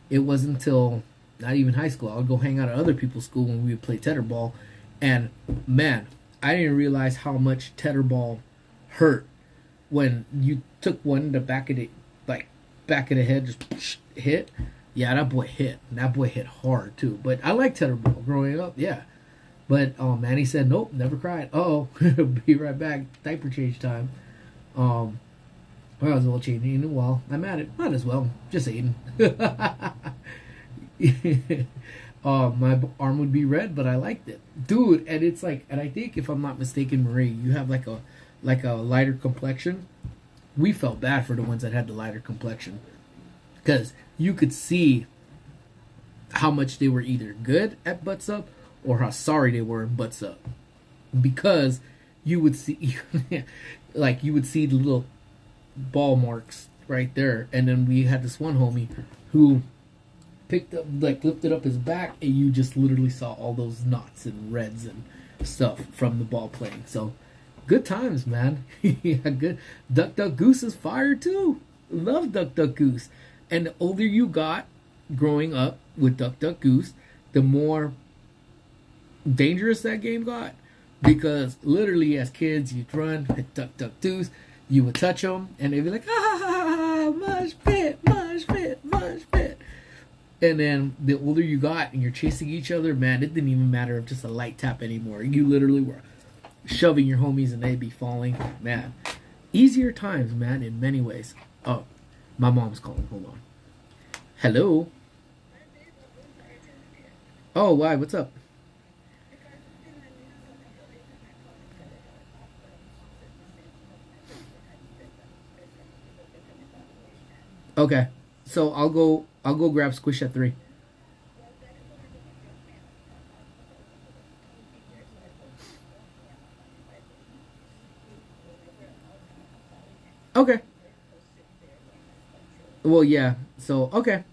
It wasn't until not even high school. I would go hang out at other people's school when we would play tetherball. And man, I didn't realize how much tetherball hurt when you took one, the back of the head just hit. Yeah, that boy hit. That boy hit hard too. But I liked tetherball growing up. Yeah. But Manny said, nope, never cried. Be right back. Diaper change time. Well, I was well changing in a while. I'm at it. Might as well. Just eating. my arm would be red, but I liked it, dude. And it's like, and I think if I'm not mistaken, Marie, you have like a lighter complexion. We felt bad for the ones that had the lighter complexion because you could see how much they were either good at butts up or how sorry they were in butts up, because you would see like you would see the little ball marks right there. And then we had this one homie who picked up, like, lifted up his back, and you just literally saw all those knots and reds and stuff from the ball playing. So good times, man. Yeah, good. Duck Duck Goose is fire too. Love Duck Duck Goose. And the older you got growing up with Duck Duck Goose, the more dangerous that game got, because literally as kids you'd run at Duck Duck Goose, you would touch them and they'd be like, ah, mush pit, mush pit, mush pit. And then the older you got and you're chasing each other, man, it didn't even matter if just a light tap anymore. You literally were shoving your homies and they'd be falling. Man, easier times, man, in many ways. Oh, my mom's calling. Hold on. Hello. Oh, why? What's up? Okay, so I'll go grab Squish at 3. Okay. Well, yeah. So okay.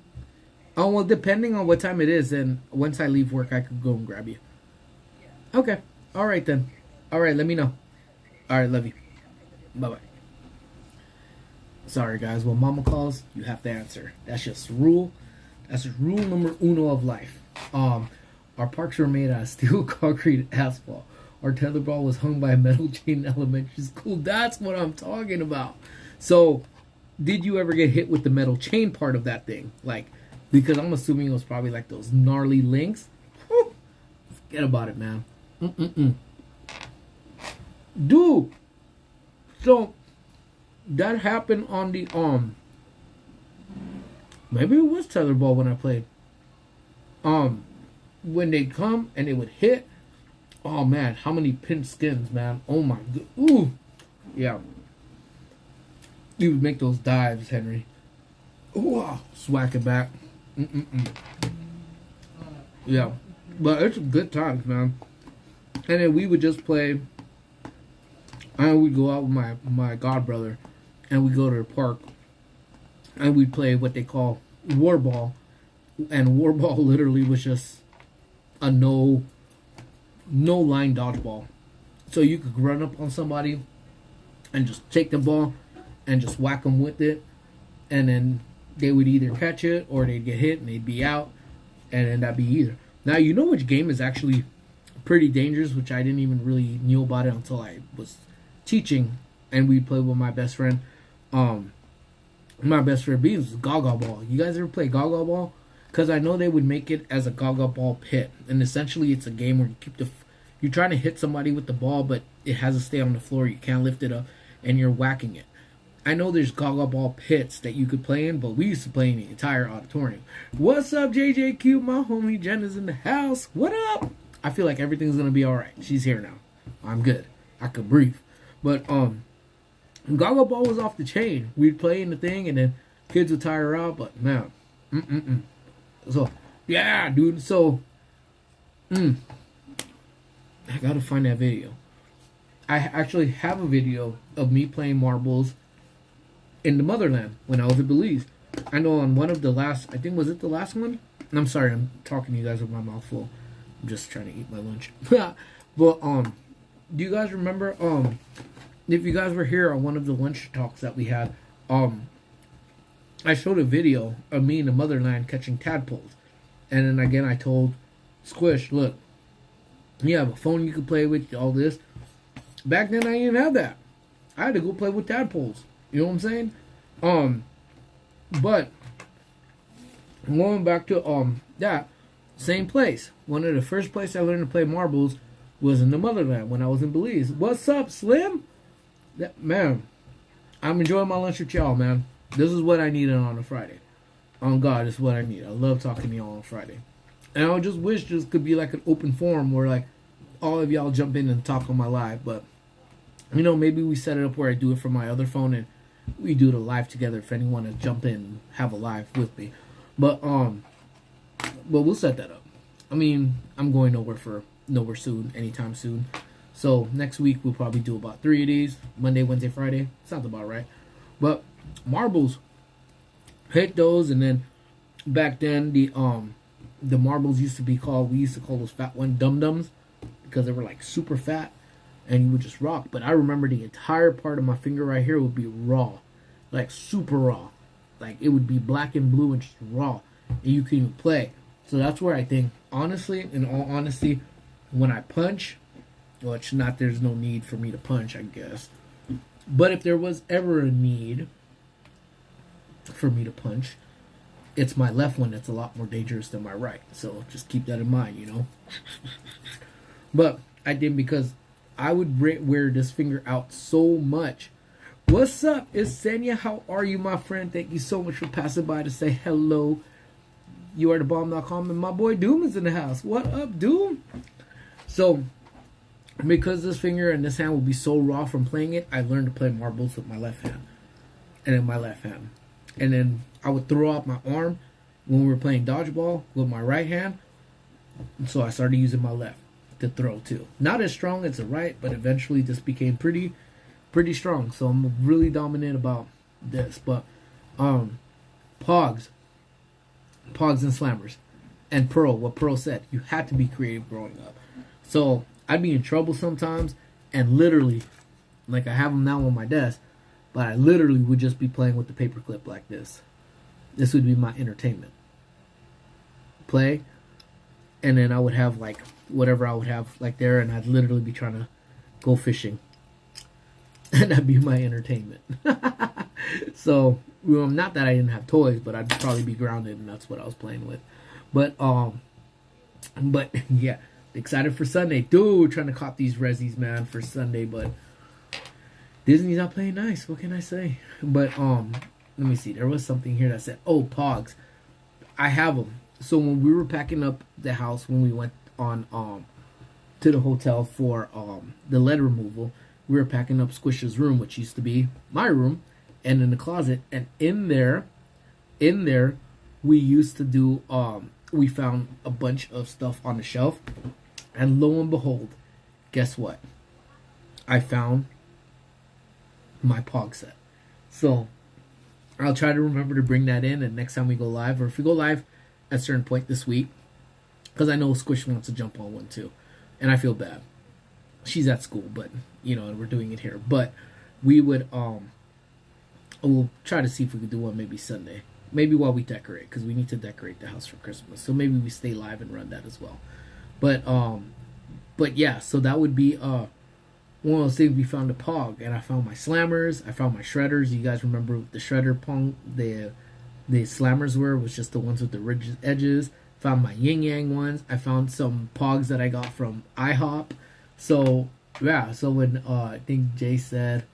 Oh well, depending on what time it is, and once I leave work, I could go and grab you. Okay. All right then. All right. Let me know. All right. Love you. Bye bye. Sorry guys, when mama calls, you have to answer. That's just rule. That's just rule number uno of life. Our parks were made out of steel, concrete, asphalt. Our tetherball was hung by a metal chain in elementary school. That's what I'm talking about. So, did you ever get hit with the metal chain part of that thing? Like, because I'm assuming it was probably like those gnarly links. Whew, forget about it, man. Dude. So that happened on the maybe it was tetherball when I played. When they come and they would hit, oh man, how many pin skins, man. Oh my god. Ooh. Yeah. You would make those dives, Henry. Ooh, swack it back. Yeah. But it's good times, man. And then we would just play. I would go out with my god brother, and we go to the park, and we'd play what they call war ball, and war ball literally was just a no line dodgeball. So you could run up on somebody and just take the ball and just whack them with it, and then they would either catch it or they'd get hit and they'd be out, and then that'd be either. Now you know which game is actually pretty dangerous, which I didn't even really knew about it until I was teaching, and we played with my best friend. My best friend Beans was Gaga Ball. You guys ever play Gaga Ball? Because I know they would make it as a Gaga Ball pit, and essentially it's a game where you keep you're trying to hit somebody with the ball, but it has to stay on the floor. You can't lift it up, and you're whacking it. I know there's Gaga Ball pits that you could play in, but we used to play in the entire auditorium. What's up, JJQ? My homie Jen is in the house. What up? I feel like everything's gonna be all right. She's here now. I'm good. I could breathe. But Gaga Ball was off the chain. We'd play in the thing, and then kids would tire her out. But man, So yeah, dude. So I gotta find that video. I actually have a video of me playing marbles in the motherland when I was in Belize. I know on one of the last, I think, was it the last one? I'm sorry, I'm talking to you guys with my mouth full. I'm just trying to eat my lunch. But do you guys remember if you guys were here on one of the lunch talks that we had, I showed a video of me in the motherland catching tadpoles. And then again I told Squish, look, you have a phone you could play with, all this. Back then I didn't have that. I had to go play with tadpoles. You know what I'm saying? But going back to that same place. One of the first places I learned to play marbles was in the motherland when I was in Belize. What's up, Slim? Man, I'm enjoying my lunch with y'all, man. This is what I needed on a Friday. On God, this is what I need. I love talking to y'all on Friday. And I just wish this could be like an open forum where like all of y'all jump in and talk on my live. But you know, maybe we set it up where I do it from my other phone and we do the live together if anyone to jump in and have a live with me. But we'll set that up. I mean, I'm going nowhere soon, anytime soon. So next week we'll probably do about 3 of these. Monday, Wednesday, Friday. Sounds about right. But marbles, hit those. And then back then the marbles used to be called, we used to call those fat one dum-dums because they were like super fat and you would just rock. But I remember the entire part of my finger right here would be raw, like super raw. Like it would be black and blue and just raw, and you couldn't even play. So that's where I think, honestly, in all honesty, when I punch, well, it's not, there's no need for me to punch, I guess. But if there was ever a need for me to punch, it's my left one that's a lot more dangerous than my right. So just keep that in mind, you know. But I didn't, because I would wear this finger out so much. What's up, Isenia? How are you, my friend? Thank you so much for passing by to say hello. You are the bomb.com, and my boy Doom is in the house. What up, Doom? So, because this finger and this hand will be so raw from playing it, I learned to play marbles with my left hand. And then my left hand. And then I would throw out my arm when we were playing dodgeball with my right hand. And so I started using my left to throw too. Not as strong as the right, but eventually this became pretty strong. So I'm really dominant about this. But Pogs and Slammers, and Pearl, what Pearl said, you had to be creative growing up. So I'd be in trouble sometimes, and literally, like I have them now on my desk, but I literally would just be playing with the paperclip like this. This would be my entertainment. Play, and then I would have like whatever I would have like there, and I'd literally be trying to go fishing. And that'd be my entertainment. So, not that I didn't have toys, but I'd probably be grounded, and that's what I was playing with. But yeah, excited for Sunday. Dude, we're trying to cop these resis, man, for Sunday, but Disney's not playing nice. What can I say? But, let me see. There was something here that said, oh, Pogs. I have them. So, when we were packing up the house, when we went on, to the hotel for, the lead removal, we were packing up Squish's room, which used to be my room, and in the closet. And in there, we used to do, we found a bunch of stuff on the shelf. And lo and behold, guess what? I found my Pog set. So, I'll try to remember to bring that in, and next time we go live, or if we go live at a certain point this week, because I know Squish wants to jump on one too, and I feel bad. She's at school, but you know, we're doing it here. But we would we'll try to see if we could do one maybe Sunday, maybe while we decorate, because we need to decorate the house for Christmas. So maybe we stay live and run that as well. But yeah, so that would be one of those things. We found a Pog, and I found my Slammers, I found my Shredders. You guys remember the Shredder Pong? The Slammers was just the ones with the ridge edges. Found my Yin Yang ones. I found some Pogs that I got from IHOP. So yeah, so when I think Jay said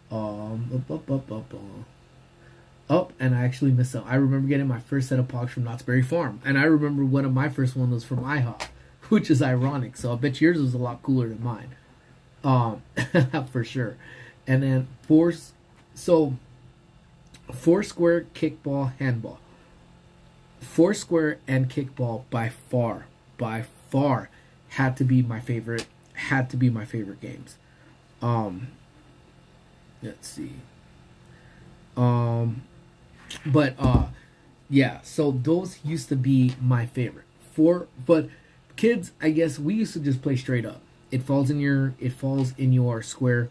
and I actually missed out. I remember getting my first set of Pogs from Knott's Berry Farm, and I remember one of my first ones was from IHOP, which is ironic. So I bet yours was a lot cooler than mine, for sure. And then Foursquare kickball handball. Foursquare and kickball by far had to be my favorite games. Let's see. Yeah, so those used to be my favorite. But kids, I guess we used to just play straight up. It falls in your square,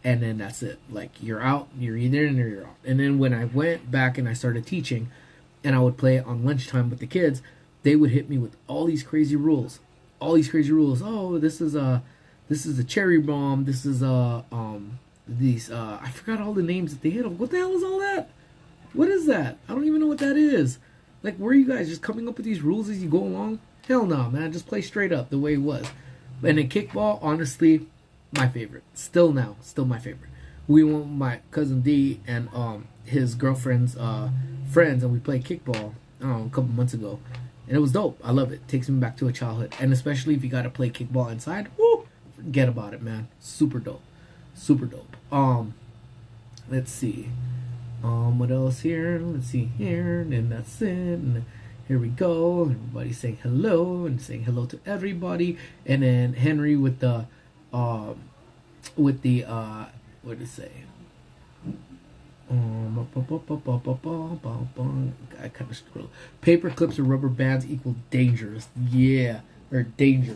and then that's it. Like, you're out, you're either in or you're out. And then when I went back and I started teaching, and I would play it on lunchtime with the kids, they would hit me with all these crazy rules. Oh, this is a cherry bomb. This is I forgot all the names that they hit them. What the hell is all that? What is that? I don't even know what that is. Like, where are you guys just coming up with these rules as you go along? Hell no, man. Just play straight up the way it was. And in kickball, honestly, my favorite. Still my favorite. We went with my cousin D and his girlfriend's friends, and we played kickball, I don't know, a couple months ago. And it was dope. I love it. Takes me back to a childhood. And especially if you got to play kickball inside, woo, forget about it, man. Super dope. Super dope. Let's see. What else here? Let's see here. And that's it. And here we go. Everybody saying hello and saying hello to everybody. And then Henry with the what did it say? I kind of scroll. Paper clips or rubber bands equal dangerous. Yeah, or danger.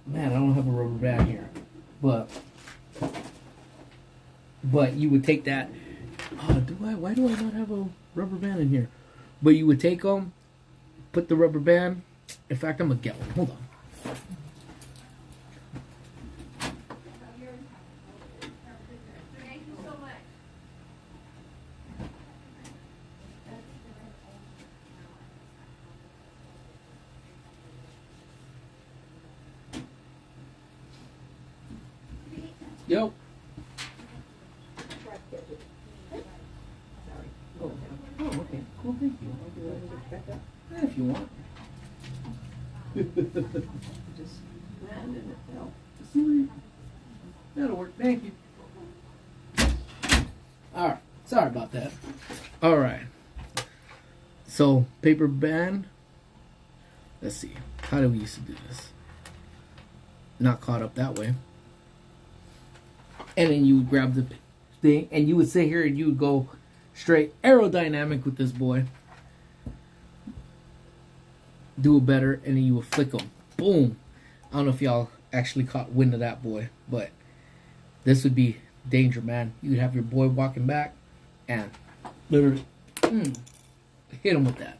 Man, I don't have a rubber band here, but you would take that. Oh, do I? Why do I not have a rubber band in here? But you would take them, put the rubber band. In fact, I'm gonna get one. Hold on. Yo. Oh, okay. Cool, thank you. Yeah, if you want. Just landed and it fell. Sweet. That'll work. Thank you. Alright. Sorry about that. Alright. So, paper band. Let's see. How do we used to do this? Not caught up that way. And then you would grab the thing, and you would sit here and you would go straight aerodynamic with this boy. Do it better, and then you would flick them. Boom. I don't know if y'all actually caught wind of that boy, but this would be danger, man. You would have your boy walking back, and literally hit him with that.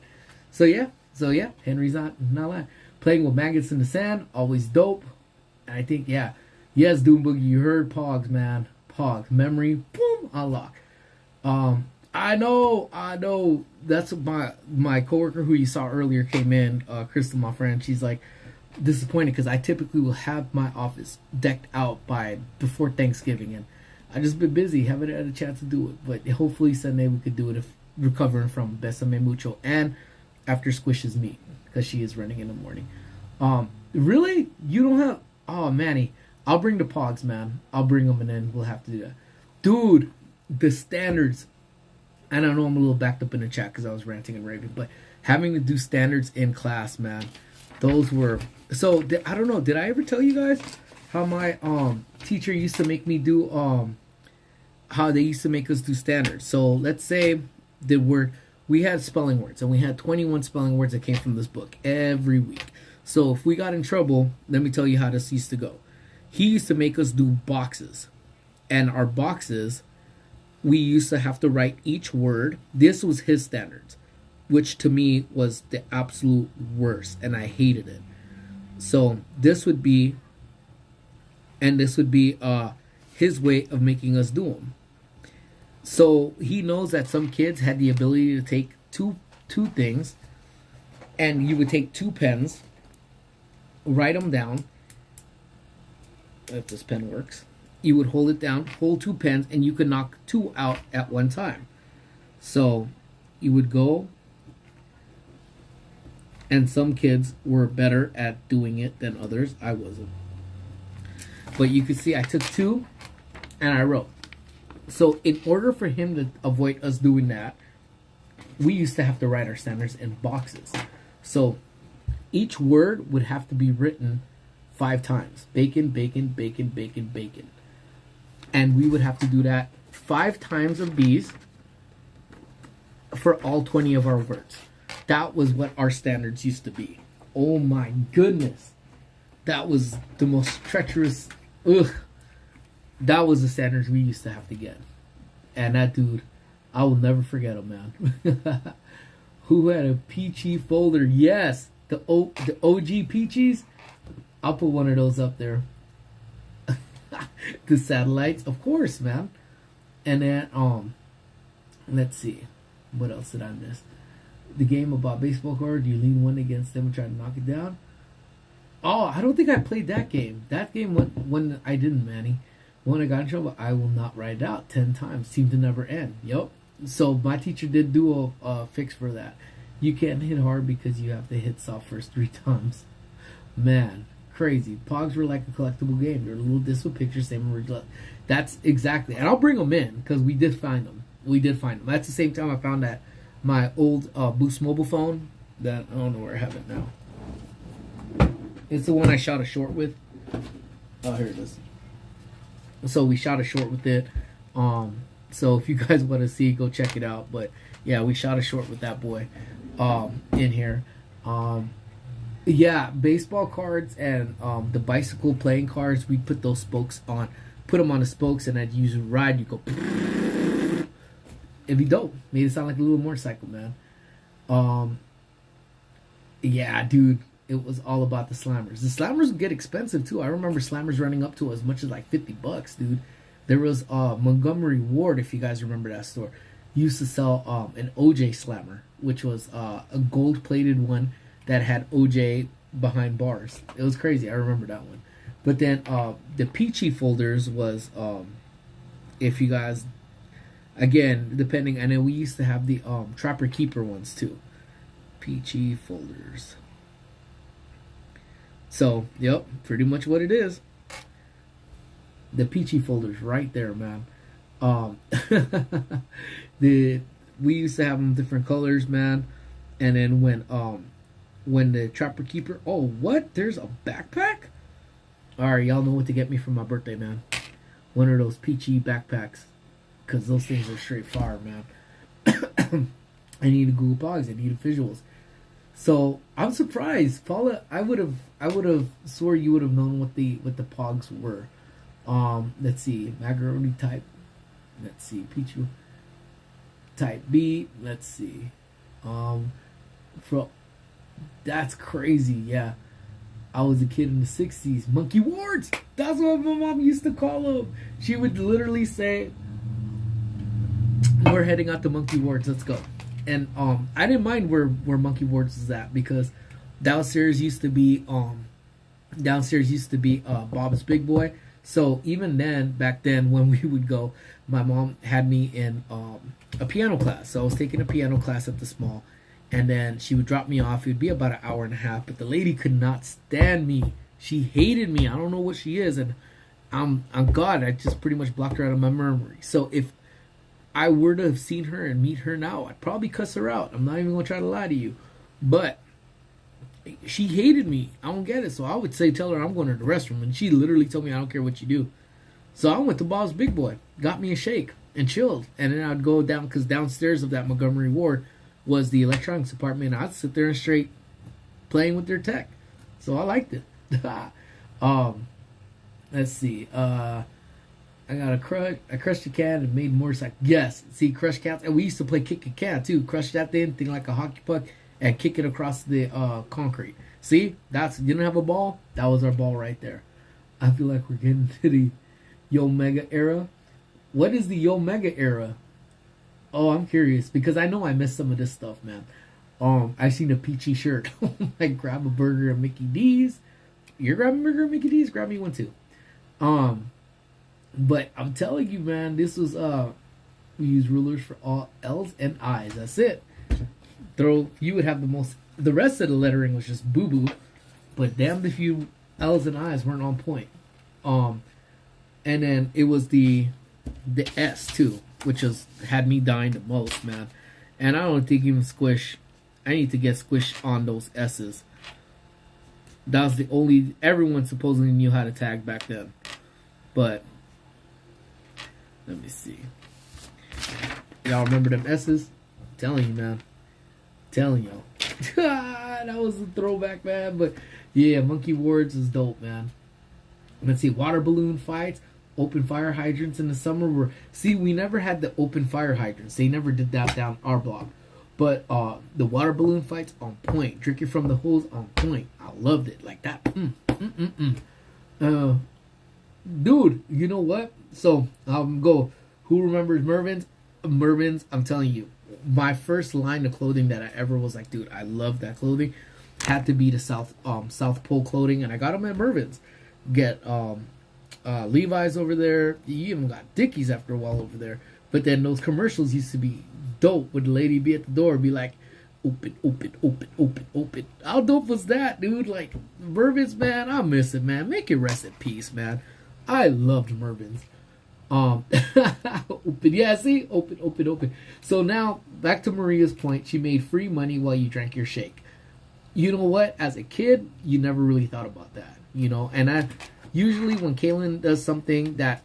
So yeah, Henry's not lying. Playing with maggots in the sand, always dope. And I think, yeah. Yes, Doom Boogie, you heard Pogs, man. Pogs. Memory, boom, unlock. I know. That's my coworker who you saw earlier came in, Crystal, my friend. She's like disappointed because I typically will have my office decked out before Thanksgiving, and I just been busy, haven't had a chance to do it. But hopefully Sunday we could do it if recovering from Besame Mucho and after Squish's meet because she is running in the morning. Really? You don't have? Oh, Manny. I'll bring the Pogs, man. I'll bring them, and then we'll have to do that. Dude, the standards. And I know I'm a little backed up in the chat because I was ranting and raving, but having to do standards in class, man, those were... So, I don't know, did I ever tell you guys how my teacher used to make me do... how they used to make us do standards? So, let's say the word... We had spelling words, and we had 21 spelling words that came from this book every week. So, if we got in trouble, let me tell you how this used to go. He used to make us do boxes. And our boxes, we used to have to write each word. This was his standards, which to me was the absolute worst. And I hated it. So this would be his way of making us do them. So he knows that some kids had the ability to take two things. And you would take 2 pens, write them down. If this pen works, you would hold it down, hold 2 pens, and you could knock 2 out at one time. So you would go, and some kids were better at doing it than others. I wasn't. But you could see I took 2 and I wrote. So in order for him to avoid us doing that, we used to have to write our standards in boxes. So each word would have to be written 5 times. Bacon, bacon, bacon, bacon, bacon. And we would have to do that 5 times of B's for all 20 of our words. That was what our standards used to be. Oh my goodness. That was the most treacherous. That was the standards we used to have to get. And that dude, I will never forget him, man. Who had a peachy folder? Yes. The OG peachies. I'll put one of those up there. The satellites, of course, man. And then, let's see. What else did I miss? The game about baseball card. You lean one against them and try to knock it down. Oh, I don't think I played that game. That game, when I didn't, Manny. When I got in trouble, I will not write it out 10 times. Seemed to never end. Yep. So my teacher did do a fix for that. You can't hit hard because you have to hit soft first 3 times. Man, crazy. Pogs were like a collectible game. They're little disc with pictures, same original. That's exactly. And I'll bring them in because we did find them. That's the same time I found that my old Boost mobile phone. That I don't know where I have it now. It's the one I shot a short with. Oh, here it is. So we shot a short with it. So if you guys want to see, go check it out. But yeah, we shot a short with that boy in here. Yeah, baseball cards and the bicycle playing cards, we put those spokes on, put them on the spokes, and I'd use a ride. You go, it'd be dope. Made it sound like a little motorcycle, man. Yeah, dude, it was all about the slammers. The slammers would get expensive too. I remember slammers running up to as much as like $50, dude. There was Montgomery Ward, if you guys remember that store, used to sell an OJ slammer, which was a gold-plated one that had OJ behind bars. It was crazy. I remember that one. But then the Peachy folders was, if you guys, again, depending, I know we used to have the Trapper Keeper ones too. Peachy folders. So, yep, pretty much what it is. The Peachy folders right there, man. We used to have them different colors, man. And then when the Trapper Keeper, oh, what? There's a backpack? Alright, y'all know what to get me for my birthday, man. One of those peachy backpacks. Because those things are straight fire, man. I need Google Pogs. I need visuals. So, I'm surprised. Paula, I would have swore you would have known what the Pogs were. Let's see. Macaroni type. Let's see. Pichu. Type B. Let's see. That's crazy, yeah. I was a kid in the 60s. Monkey wards! That's what my mom used to call them. She would literally say, we're heading out to Monkey Wards, let's go. And I didn't mind where Monkey Wards was at because downstairs used to be Bob's Big Boy. So even then, back then when we would go, my mom had me in a piano class. So I was taking a piano class at the small. And then she would drop me off. It would be about an hour and a half. But the lady could not stand me. She hated me. I don't know what she is. And I'm God. I just pretty much blocked her out of my memory. So if I were to have seen her and meet her now, I'd probably cuss her out. I'm not even going to try to lie to you. But she hated me. I don't get it. So I would say, tell her I'm going to the restroom. And she literally told me, I don't care what you do. So I went to Bob's Big Boy. Got me a shake and chilled. And then I'd go down, because downstairs of that Montgomery Ward was the electronics department. I'd sit there and straight playing with their tech. So I liked it. Let's see. I got I crushed a can and made motorcycle. Yes. See, crush cans. And we used to play kick a can too. Crush that thing like a hockey puck and kick it across the concrete. See? You don't have a ball? That was our ball right there. I feel like we're getting to the Yo Mega era. What is the Yo Mega era? Oh, I'm curious because I know I missed some of this stuff, man. I seen a peachy shirt. Like grab a burger at Mickey D's. You're grabbing a burger at Mickey D's? Grab me one too. But I'm telling you, man, this was we use rulers for all L's and I's. That's it. You would have the most. The rest of the lettering was just boo boo, but damned if you L's and I's weren't on point. And then it was the S too, which had me dying the most, man. And I don't think even Squish. I need to get Squish on those S's. That was the only. Everyone supposedly knew how to tag back then, but let me see. Y'all remember them S's? I'm telling you, man. Telling y'all. That was a throwback, man. But yeah, Monkey Wards is dope, man. Let's see. Water balloon fights. Open fire hydrants in the summer we never had the open fire hydrants. They never did that down our block. But the water balloon fights on point. Drinking from the hose on point. I loved it like that. Dude, you know what? So I'll go. Who remembers Mervin's? Mervin's, I'm telling you, my first line of clothing that I ever was like, dude, I love that clothing. Had to be the South Pole clothing, and I got them at Mervin's. Get Levi's over there. You even got Dickies after a while over there. But then those commercials used to be dope. Would the lady be at the door, be like, open, open, open, open, open. How dope was that, dude? Like, Mervyn's, man, I miss it, man. Make it rest in peace, man. I loved Mervyn's. Open, yeah, see? Open, open, open. So now, back to Maria's point, she made free money while you drank your shake. You know what? As a kid, you never really thought about that, you know? And I usually, when Kaylin does something that,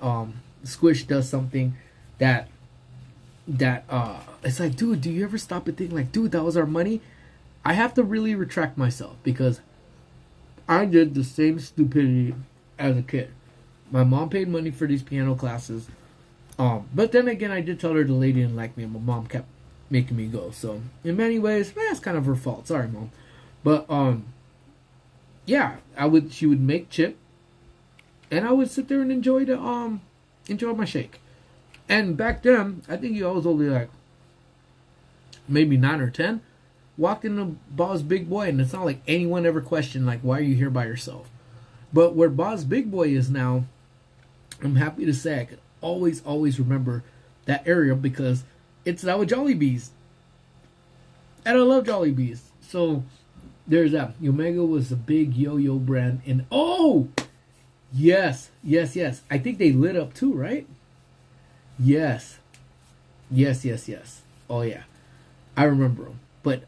Squish does something that it's like, dude, do you ever stop and think like, dude, that was our money? I have to really retract myself because I did the same stupidity as a kid. My mom paid money for these piano classes, but then again, I did tell her the lady didn't like me, and my mom kept making me go. So in many ways, that's kind of her fault. Sorry, mom. But yeah, she would make chip, and I would sit there and enjoy my shake. And back then, I think I was only like maybe 9 or 10. Walked in the Boss Big Boy, and it's not like anyone ever questioned like, why are you here by yourself? But where Boss Big Boy is now, I'm happy to say I could always remember that area because it's now a Jollibee's, and I love Jollibee's. So there's that. Omega was a big yo-yo brand, and yes. I think they lit up too, right? Yes. Oh yeah, I remember them. But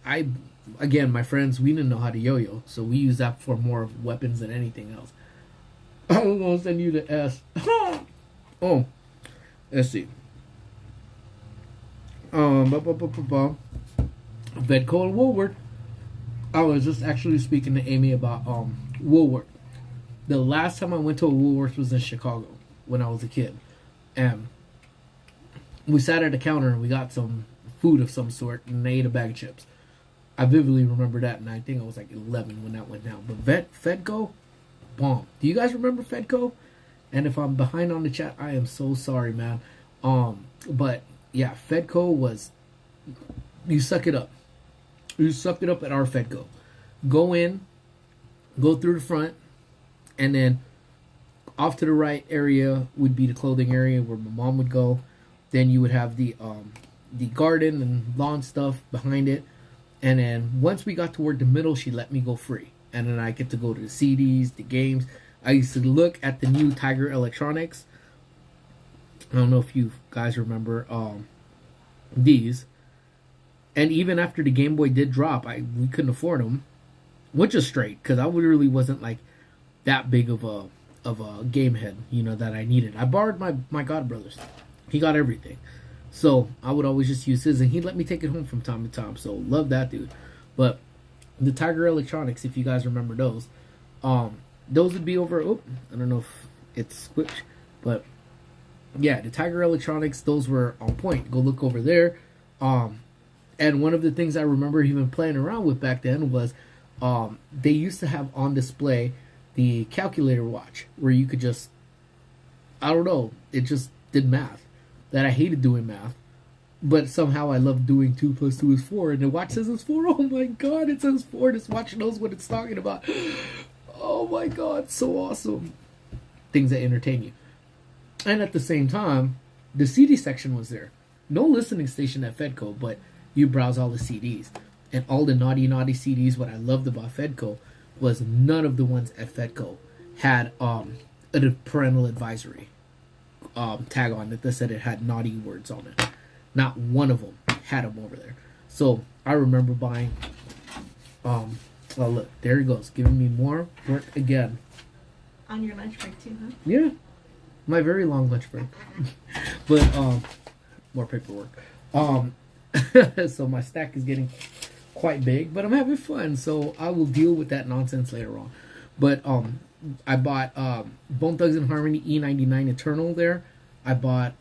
again, my friends, we didn't know how to yo-yo, so we used that for more of weapons than anything else. I'm gonna send you the S. Oh, let's see. Vedco and Woolworth. I was just actually speaking to Amy about Woolworth. The last time I went to a Woolworth was in Chicago when I was a kid, and we sat at a counter and we got some food of some sort and they ate a bag of chips. I vividly remember that, and I think I was like 11 when that went down. But Fedco, bomb. Do you guys remember Fedco? And if I'm behind on the chat, I am so sorry, man. But yeah, Fedco was, you suck it up. You sucked it up at our Fedco. Go in, go through the front, and then off to the right area would be the clothing area where my mom would go. Then you would have the garden and lawn stuff behind it. And then once we got toward the middle, she let me go free. And then I get to go to the CDs, the games. I used to look at the new Tiger Electronics. I don't know if you guys remember these. And even after the Game Boy did drop, we couldn't afford them, which is straight because I really wasn't like that big of a game head, you know, that I needed. I borrowed my god brother's. He got everything. So I would always just use his, and he'd let me take it home from time to time. So love that dude. But the Tiger Electronics, if you guys remember those would be over. Oh, I don't know if it's switched, but yeah, the Tiger Electronics, those were on point. Go look over there. And one of the things I remember even playing around with back then was they used to have on display the calculator watch where you could just, I don't know, it just did math. That I hated doing math, but somehow I loved doing 2 + 2 is 4, and the watch says it's 4. Oh my god, it says 4. This watch knows what it's talking about. Oh my god, so awesome. Things that entertain you. And at the same time, the CD section was there. No listening station at Fedco, but you browse all the CDs. And all the naughty CDs, what I loved about Fedco was none of the ones at Fedco had a parental advisory tag on it that said it had naughty words on it. Not one of them had them over there. So I remember buying well, look, there he goes, giving me more work again. On your lunch break too, huh? Yeah, my very long lunch break. But more paperwork. So my stack is getting quite big, but I'm having fun, so I will deal with that nonsense later on. But I bought Bone Thugs and Harmony E99 Eternal there. I bought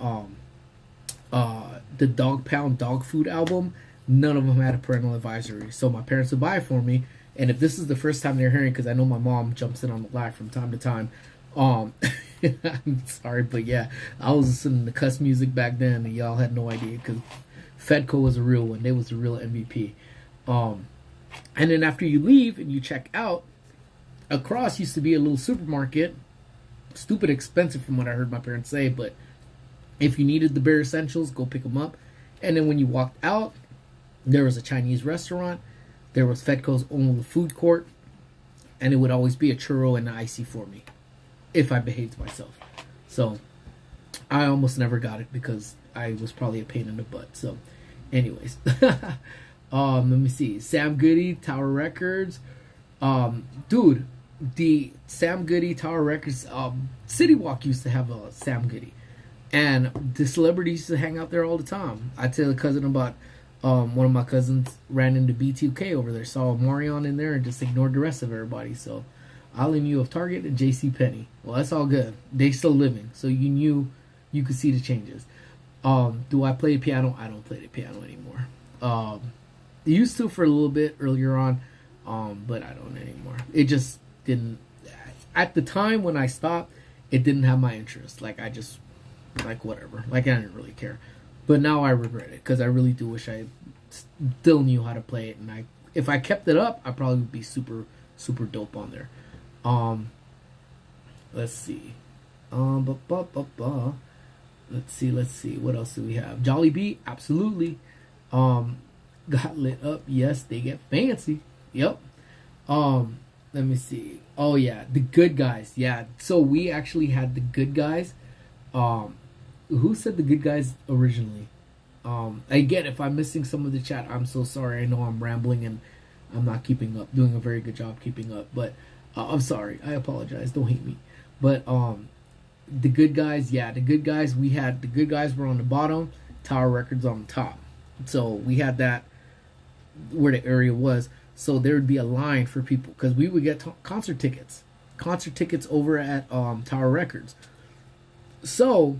the Dog Pound Dog Food album. None of them had a parental advisory, so my parents would buy it for me. And if this is the first time they're hearing, because I know my mom jumps in on the live from time to time, I'm sorry, but yeah, I was listening to cuss music back then, and y'all had no idea, because Fedco was a real one. They was the real MVP. And then after you leave and you check out, across used to be a little supermarket. Stupid expensive from what I heard my parents say, but if you needed the bare essentials, go pick them up. And then when you walked out, there was a Chinese restaurant. there was Fedco's own food court, and it would always be a churro and an icy for me if I behaved myself. So I almost never got it because I was probably a pain in the butt. So anyways, let me see. Sam Goody, Tower Records. Dude, the Sam Goody Tower Records, City Walk used to have a Sam Goody, and the celebrities used to hang out there all the time. I tell a cousin about one of my cousins ran into B2K over there, saw Marion in there, and just ignored the rest of everybody. So I only knew of Target and J.C. Penney. Well, that's all good. They still living, so you knew you could see the changes. Do I play the piano? I don't play the piano anymore. Used to for a little bit earlier on, but I don't anymore. It just didn't. At the time when I stopped, it didn't have my interest. Like I just, like whatever. Like I didn't really care. But now I regret it because I really do wish I still knew how to play it. And if I kept it up, I probably would be super dope on there. Let's see. Let's see. What else do we have? Jolly Bee, absolutely. Got lit up. Yes, they get fancy. Yep. Let me see. Oh yeah, the Good Guys. Yeah. So we actually had the Good Guys. Who said the Good Guys originally? Again, if I'm missing some of the chat, I'm so sorry. I know I'm rambling and I'm not keeping up, doing a very good job keeping up. But I'm sorry. I apologize. Don't hate me. But the Good Guys, yeah, the Good Guys. We had the Good Guys were on the bottom, Tower Records on the top. So we had that where the area was. So there would be a line for people because we would get concert tickets over at Tower Records. So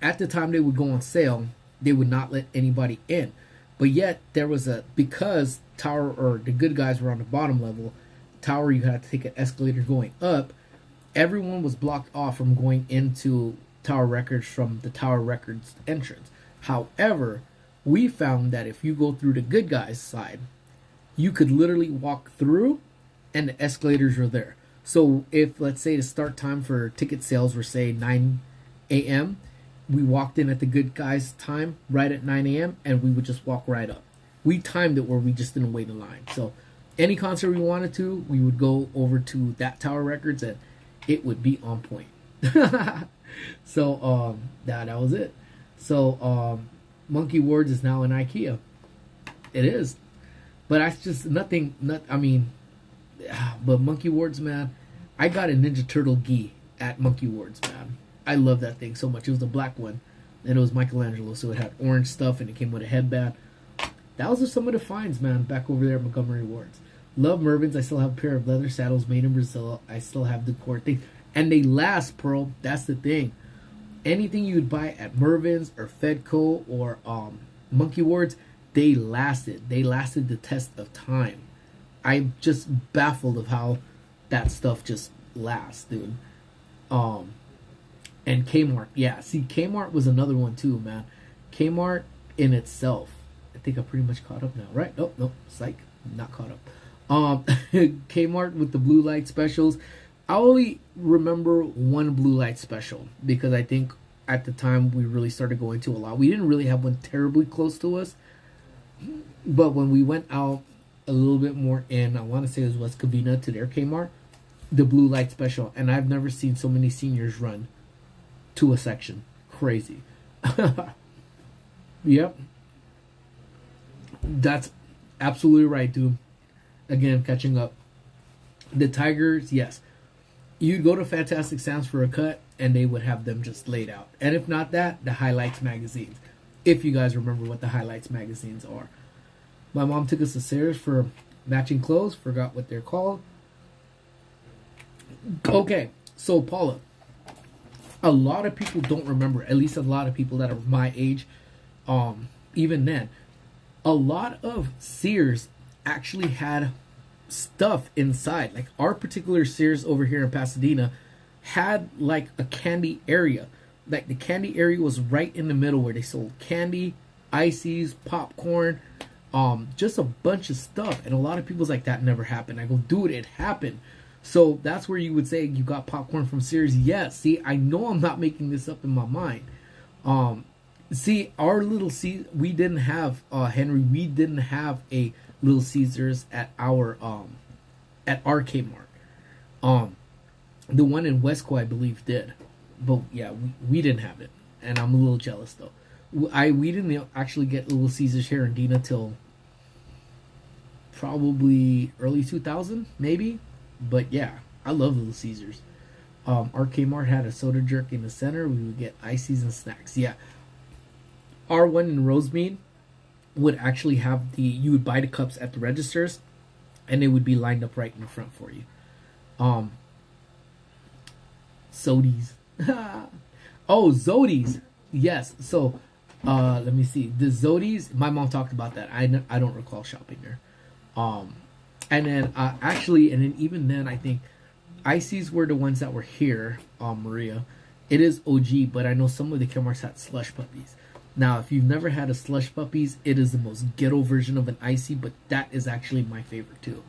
at the time they would go on sale, they would not let anybody in. But yet there was because Tower or the Good Guys were on the bottom level, Tower you had to take an escalator going up. Everyone was blocked off from going into Tower Records from the Tower Records entrance. However, we found that if you go through the Good Guys side, you could literally walk through and the escalators are there. So if, let's say, the start time for ticket sales were, say, 9 a.m., we walked in at the Good Guys time right at 9 a.m. and we would just walk right up. We timed it where we just didn't wait in line. So any concert we wanted to, we would go over to that Tower Records and it would be on point. So that was it. So Monkey Wards is now in IKEA. It is. But that's just nothing. But Monkey Wards, man, I got a Ninja Turtle gi at Monkey Wards, man. I love that thing so much. It was the black one, and it was Michelangelo, so it had orange stuff, and it came with a headband. That was just some of the finds, man, back over there at Montgomery Wards. Love Mervyn's. I still have a pair of leather saddles made in Brazil. I still have the core thing, and they last, Pearl. That's the thing. Anything you would buy at Mervyn's or Fedco or Monkey Wards, they lasted. They lasted the test of time. I'm just baffled of how that stuff just lasts, dude. And Kmart, yeah. See, Kmart was another one too, man. Kmart in itself, I think I'm pretty much caught up now, right? Nope, psych, not caught up. Kmart with the blue light specials. I only remember one blue light special because I think at the time we really started going to a lot. We didn't really have one terribly close to us, but when we went out a little bit more in, I want to say it was West Covina to their Kmart, the blue light special, and I've never seen so many seniors run to a section. Crazy. Yep. That's absolutely right, dude. Again, catching up. The Tigers, yes. You'd go to Fantastic Sam's for a cut, and they would have them just laid out. And if not that, the Highlights magazines. If you guys remember what the Highlights magazines are. My mom took us to Sears for matching clothes. Forgot what they're called. Okay, so Paula. A lot of people don't remember, at least a lot of people that are my age, even then. A lot of Sears actually had stuff inside. Like our particular Sears over here in Pasadena had like a candy area. Like the candy area was right in the middle where they sold candy, ices, popcorn, just a bunch of stuff. And a lot of people's like, that never happened. I go, dude, it happened. So that's where you would say you got popcorn from Sears. Yes, see, I know I'm not making this up in my mind. See, our Little Caesar, we didn't have Henry. We didn't have a Little Caesars at our Kmart. Um, the one in Westco, I believe, did, but yeah, we didn't have it, and I'm a little jealous though. We didn't actually get Little Caesars here in Dina till probably early 2000, maybe. But yeah, I love Little Caesars. Our Kmart had a soda jerk in the center. We would get ices and snacks. Yeah, our one in Rosemead would actually have you would buy the cups at the registers, and they would be lined up right in the front for you. Um, Sodies. Oh, Zodies. Yes. So, let me see. The Zodies. My mom talked about that. I don't recall shopping there. And then actually, and then even then, I think Ices were the ones that were here. Maria, it is OG, but I know some of the Kmart's had slush puppies. Now, if you've never had a slush puppies, it is the most ghetto version of an icy, but that is actually my favorite too.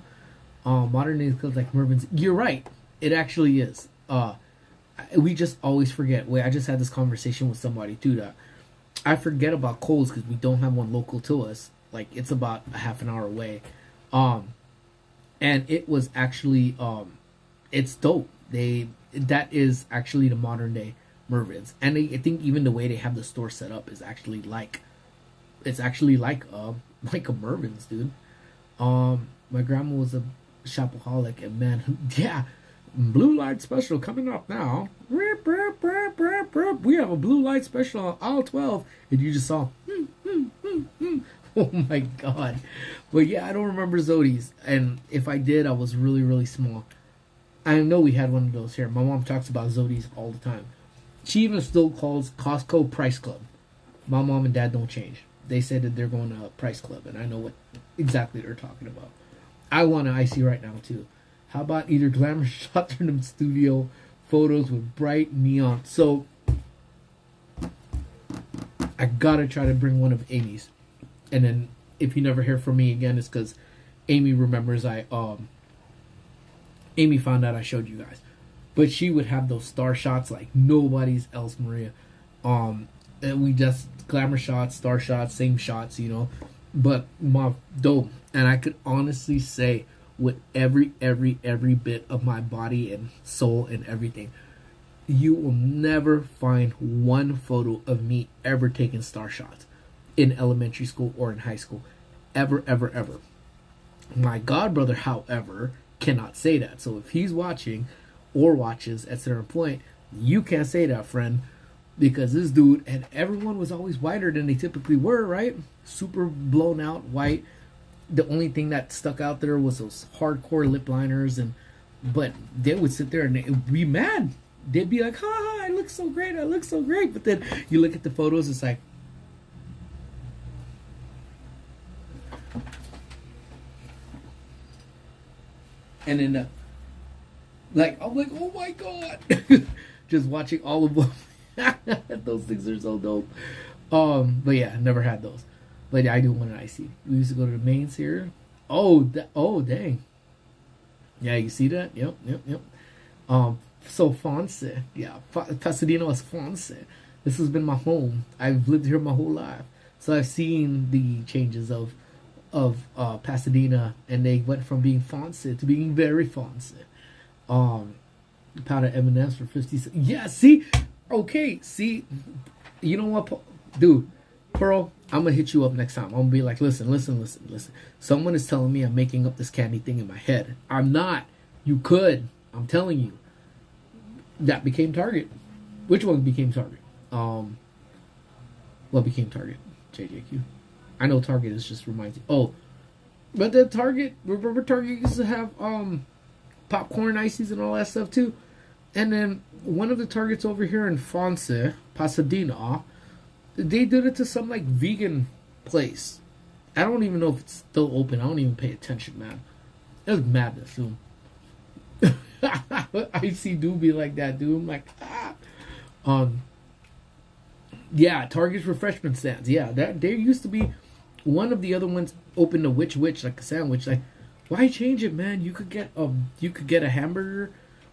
Modern day clubs like Mervin's. You're right. It actually is. We just always forget. Wait, I just had this conversation with somebody too that I forget about Kohl's because we don't have one local to us. Like it's about a half an hour away. And it was actually it's dope. That is actually the modern day Mervin's, and I think even the way they have the store set up is actually like a Mervin's, dude. My grandma was a shopaholic, and man, yeah, blue light special coming up now. We have a blue light special on aisle 12, and you just saw. Oh my god. But yeah, I don't remember Zodi's, and if I did, I was really, really small. I know we had one of those here. My mom talks about Zodi's all the time. She even still calls Costco Price Club. My mom and dad don't change. They say that they're going to Price Club, and I know what exactly they're talking about. I want an icy right now too. How about either glamour shots or them studio photos with bright neon? So I gotta try to bring one of Amy's. And then if you never hear from me again, it's because Amy remembers Amy found out I showed you guys. But she would have those star shots like nobody's else, Maria. And we just glamour shots, star shots, same shots, you know. But my dope. And I could honestly say with every bit of my body and soul and everything, you will never find one photo of me ever taking star shots in elementary school or in high school. Ever. My godbrother, however, cannot say that. So if he's watching or watches at certain point, you can't say that, friend, because this dude, and everyone was always whiter than they typically were, right? Super blown out white. The only thing that stuck out there was those hardcore lip liners, but they would sit there and they would be mad. They'd be like, ha, I look so great, but then you look at the photos, it's like, and then I'm like, oh my god. Just watching all of them. Those things are so dope. But yeah, never had those. But yeah, I do want an icy. We used to go to the mains here. Oh dang. Yeah, you see that? Yep. So Fonse, yeah, Pasadena was Fonse. This has been my home. I've lived here my whole life, so I've seen the changes of Pasadena, and they went from being Fonse to being very Fonse. Pound of M&M's for 50 cents. Yeah, see? Okay, see? You know what, dude? Pearl, I'm going to hit you up next time. I'm going to be like, listen. Someone is telling me I'm making up this candy thing in my head. I'm not. You could. I'm telling you. That became Target. Which one became Target? What became Target? JJQ. I know Target is just reminds you. Oh, but the Target, remember Target used to have popcorn ices and all that stuff too. And then one of the Targets over here in Fonse, Pasadena, they did it to some like vegan place. I don't even know if it's still open. I don't even pay attention, man. It was madness, dude. I see dude be like that, dude. I'm like, yeah, Target's refreshment stands. Yeah, that there used to be one of the other ones open to which like a sandwich. Like, why change it, man? You could get a hamburger,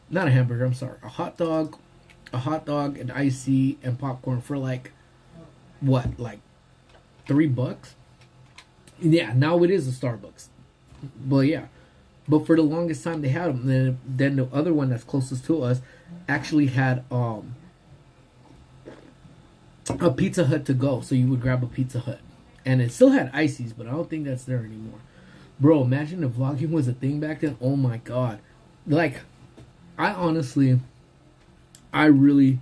not a hamburger. I'm sorry, a hot dog, an icy, and popcorn for like what, like $3? Yeah, now it is a Starbucks. But yeah, but for the longest time they had them. Then the other one that's closest to us actually had a Pizza Hut to go. So you would grab a Pizza Hut, and it still had ices, but I don't think that's there anymore. Bro, imagine if vlogging was a thing back then. Oh my god, like I really,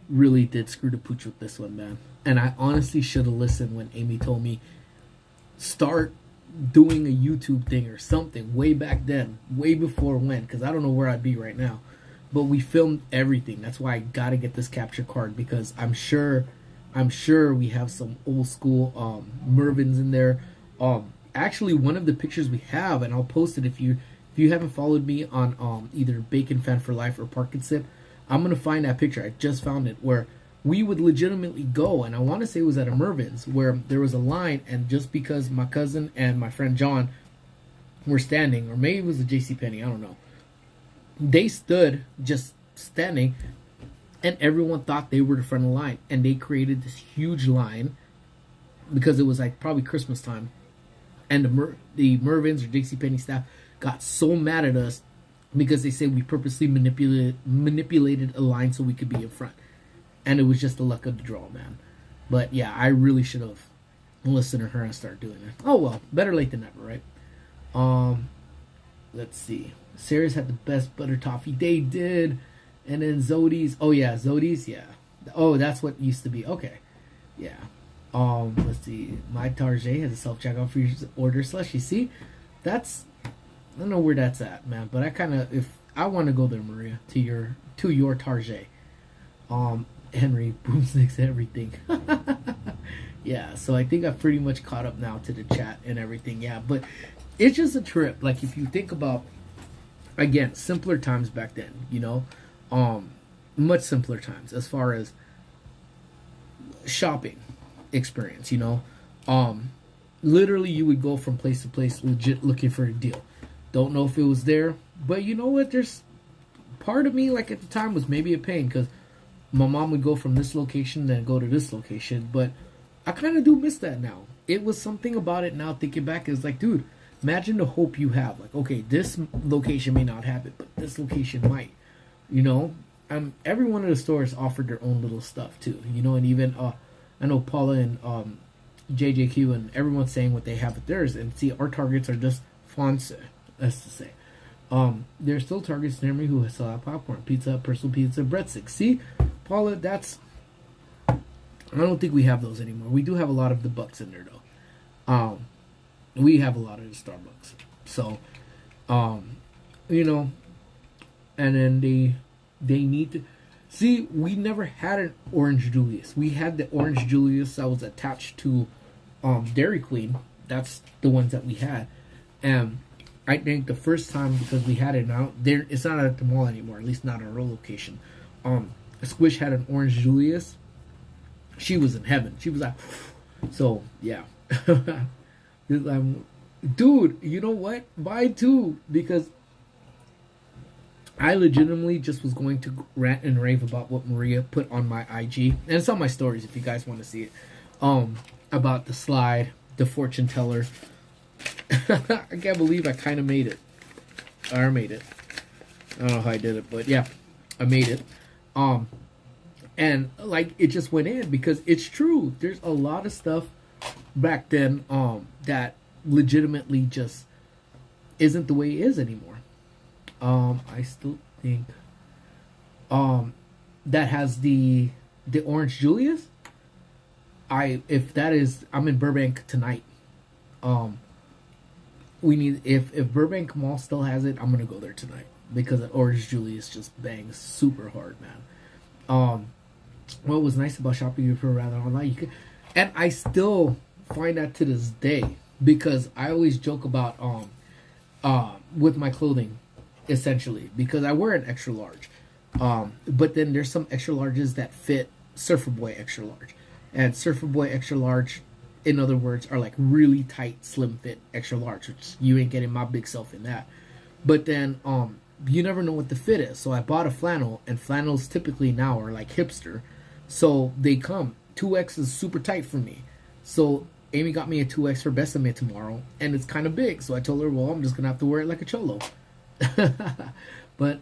really did screw the pooch with this one, man. And I honestly should have listened when Amy told me start doing a YouTube thing or something way back then, way before when, because I don't know where I'd be right now. But we filmed everything. That's why I gotta get this capture card, because I'm sure we have some old school Mervins in there. Actually, one of the pictures we have, and I'll post it if you haven't followed me on either Bacon Fan for Life or Park and Sip. I'm gonna find that picture. I just found it where we would legitimately go, and I want to say it was at a Mervin's, where there was a line, and just because my cousin and my friend John were standing, or maybe it was a JCPenney, I don't know, they stood just standing, and everyone thought they were the front of the line, and they created this huge line because it was like probably Christmas time, and the Mervin's or JCPenney staff got so mad at us because they said we purposely manipulated a line so we could be in front. And it was just the luck of the draw, man. But yeah, I really should have listened to her and start doing it. Oh well, better late than never, right? Let's see. Sarah's had the best butter toffee. They did. And then Zodi's. Oh yeah, Zodi's, yeah. Oh, that's what used to be. Okay. Yeah. Let's see. My Target has a self-checkout for your order slush. You see? That's, I don't know where that's at, man. But I kinda, if I want to go there, Maria, to your Target. Henry, boomsticks, everything. Yeah, so I think I've pretty much caught up now to the chat and everything. Yeah, but it's just a trip. Like, if you think about, again, simpler times back then, you know, much simpler times as far as shopping experience, you know. Literally, you would go from place to place legit looking for a deal. Don't know if it was there, but you know what? There's part of me, like at the time, was maybe a pain because my mom would go from this location, then go to this location. But I kind of do miss that now. It was something about it now, thinking back, it's like, dude, imagine the hope you have. Like, okay, this location may not have it, but this location might. You know? Every one of the stores offered their own little stuff, too. You know, and even, I know Paula and JJQ and everyone's saying what they have at theirs. And see, our targets are just fancy, that's to say. There's still Targets near me who sell out popcorn, pizza, personal pizza, breadsticks. See, Paula, that's, I don't think we have those anymore. We do have a lot of the Bucks in there though. We have a lot of the Starbucks. So, you know, and then they need to see. We never had an Orange Julius. We had the Orange Julius that was attached to Dairy Queen. That's the ones that we had, and I think the first time, because we had it now, there it's not at the mall anymore, at least not at our location. Squish had an Orange Julius. She was in heaven. She was like, so yeah. Dude, you know what? Buy two, because I legitimately just was going to rant and rave about what Maria put on my IG, and it's on my stories if you guys want to see it. About the slide, the fortune teller. I can't believe I kind of made it. Or I made it. I don't know how I did it, but yeah, I made it. And like it just went in because it's true. There's a lot of stuff back then that legitimately just isn't the way it is anymore. I still think that has the Orange Julius. If that is, I'm in Burbank tonight. We need, if Burbank Mall still has it, I'm gonna go there tonight because the Orange Julius just bangs super hard, man. What was nice about shopping for rather online, and I still find that to this day because I always joke about with my clothing, essentially, because I wear an extra large, but then there's some extra larges that fit Surfer Boy extra large, and Surfer Boy extra large, in other words, are like really tight, slim fit extra large, which you ain't getting my big self in that. But then you never know what the fit is, so I bought a flannel, and flannels typically now are like hipster, so they come 2X is super tight for me. So Amy got me a 2X for Besame tomorrow, and it's kind of big. So I told her, well, I'm just gonna have to wear it like a cholo. But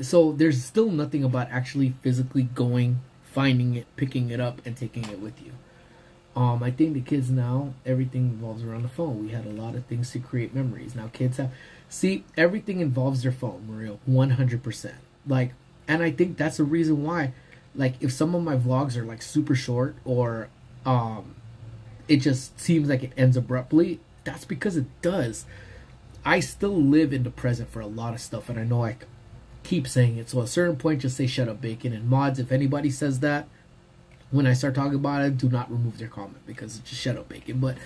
so there's still nothing about actually physically going, finding it, picking it up, and taking it with you. I think the kids now, everything revolves around the phone. We had a lot of things to create memories. Now kids everything involves their phone, Maria, 100%. Like, and I think that's the reason why, like, if some of my vlogs are like super short, or it just seems like it ends abruptly, that's because it does. I still live in the present for a lot of stuff, and I know I keep saying it. So at a certain point, just say shut up, bacon. And mods, if anybody says that, when I start talking about it, do not remove their comment, because it's just shut up, bacon. But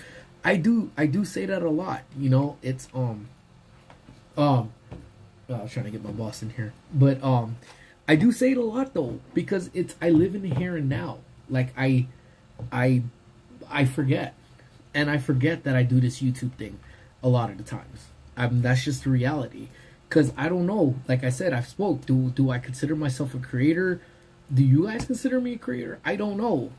I do say that a lot. You know, it's I was trying to get my boss in here, but I do say it a lot though, because I live in the here and now. Like I forget, and I forget that I do this YouTube thing a lot of the times. That's just the reality. Because I don't know. Like I said, I've spoke. Do I consider myself a creator? Do you guys consider me a creator? I don't know.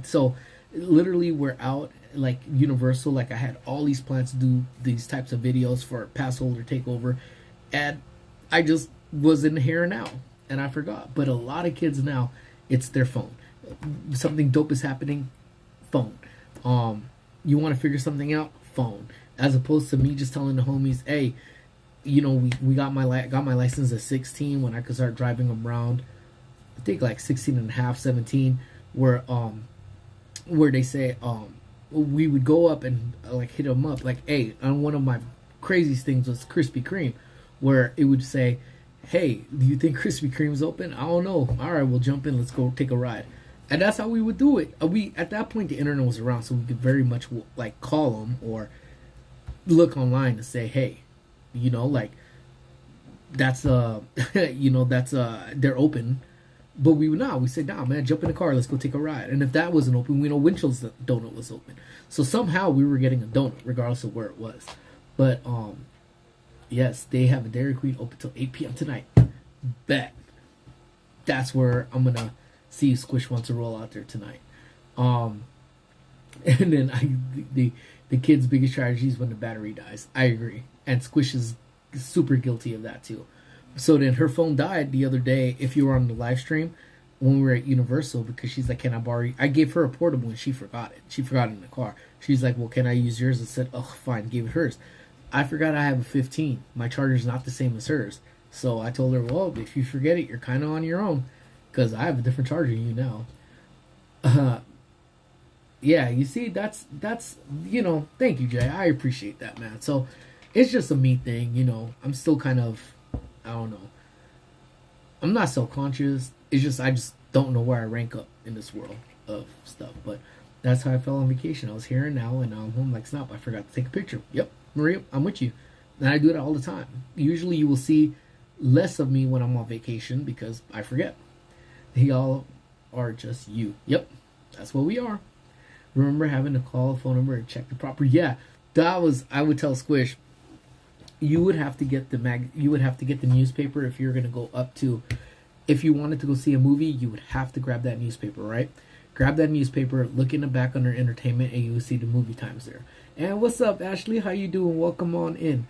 So literally, we're out like Universal. Like I had all these plans to do these types of videos for Pass Holder Takeover, and I just was in the here and now, and I forgot. But a lot of kids now, it's their phone. Something dope is happening, phone. You want to figure something out, phone. As opposed to me just telling the homies, hey, you know, we got my license at 16 when I could start driving them around. I think like 16 and a half, 17, where they say we would go up and like hit them up, like, hey, on one of my craziest things was Krispy Kreme, where it would say, hey, do you think Krispy Kreme's open? I don't know. All right, we'll jump in, let's go take a ride. And that's how we would do it. We, at that point, the internet was around, so we could very much like call them or look online and say, hey, you know, like, that's you know, that's they're open. But we would not. We said, nah, man, jump in the car, let's go take a ride. And if that wasn't open, we know Winchell's donut was open. So somehow we were getting a donut, regardless of where it was. But yes, they have a Dairy Queen open till 8 p.m. tonight. Bet. That's where I'm gonna see if Squish wants to roll out there tonight. And then the kid's biggest tragedy is when the battery dies. I agree. And Squish is super guilty of that too. So then her phone died the other day, if you were on the live stream, when we were at Universal, because she's like, can I borrow you? I gave her a portable and she forgot it. She forgot it in the car. She's like, well, can I use yours? I said, oh, fine, gave it hers. I forgot I have a 15. My charger's not the same as hers. So I told her, well, if you forget it, you're kind of on your own, because I have a different charger than you now. Yeah, you see, that's you know, thank you, Jay. I appreciate that, man. So it's just a me thing, you know. I'm still kind of, I don't know. I'm not self-conscious. It's just, I just don't know where I rank up in this world of stuff. But that's how I felt on vacation. I was here and now, and now I'm home like snap. I forgot to take a picture. Yep, Maria, I'm with you. And I do it all the time. Usually you will see less of me when I'm on vacation because I forget. Y'all are just you. Yep, that's what we are. Remember having to call a phone number and check the proper. Yeah, that was. I would tell Squish, you would have to get the newspaper if you're gonna go up to. If you wanted to go see a movie, you would have to grab that newspaper, right? Grab that newspaper, look in the back under entertainment, and you will see the movie times there. And what's up, Ashley? How you doing? Welcome on in.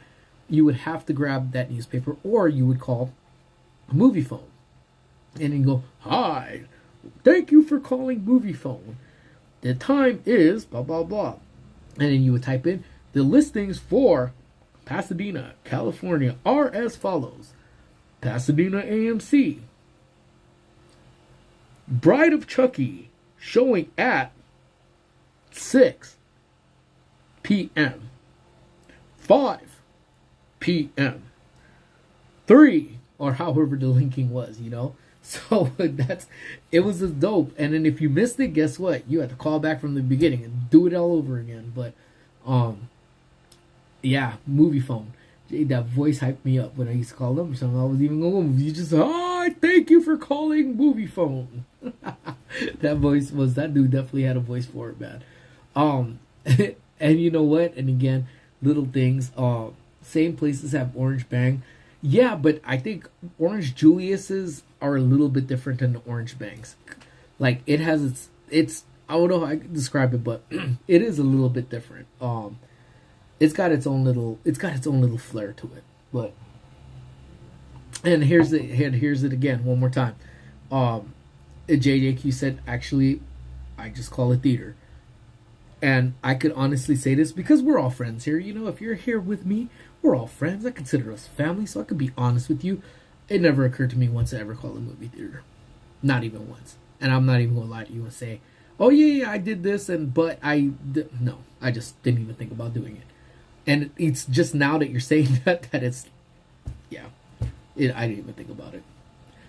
You would have to grab that newspaper, or you would call a movie phone, and then go, hi, thank you for calling movie phone. The time is blah, blah, blah. And then you would type in the listings for Pasadena, California are as follows. Pasadena AMC. Bride of Chucky showing at 6 p.m. 5 p.m. 3, or however the linking was, you know. So it was just dope. And then if you missed it, guess what? You had to call back from the beginning and do it all over again. But yeah, movie phone. That voice hyped me up when I used to call them. So I was even going, you just, thank you for calling movie phone. That dude definitely had a voice for it, man. And you know what? And again, little things. Same places have Orange Bang. Yeah, but I think Orange Julius's are a little bit different than the Orange Bangs. Like it has its I don't know how I can describe it, but it is a little bit different. It's got its own little flair to it. But and here's it again one more time. JJQ said, actually, I just call it theater. And I could honestly say this because we're all friends here. You know, if you're here with me, we're all friends. I consider us family, so I could be honest with you. It never occurred to me once to ever call a movie theater. Not even once. And I'm not even going to lie to you and say, oh, yeah, I did this, but no, I just didn't even think about doing it. And it's just now that you're saying that it's, yeah, I didn't even think about it.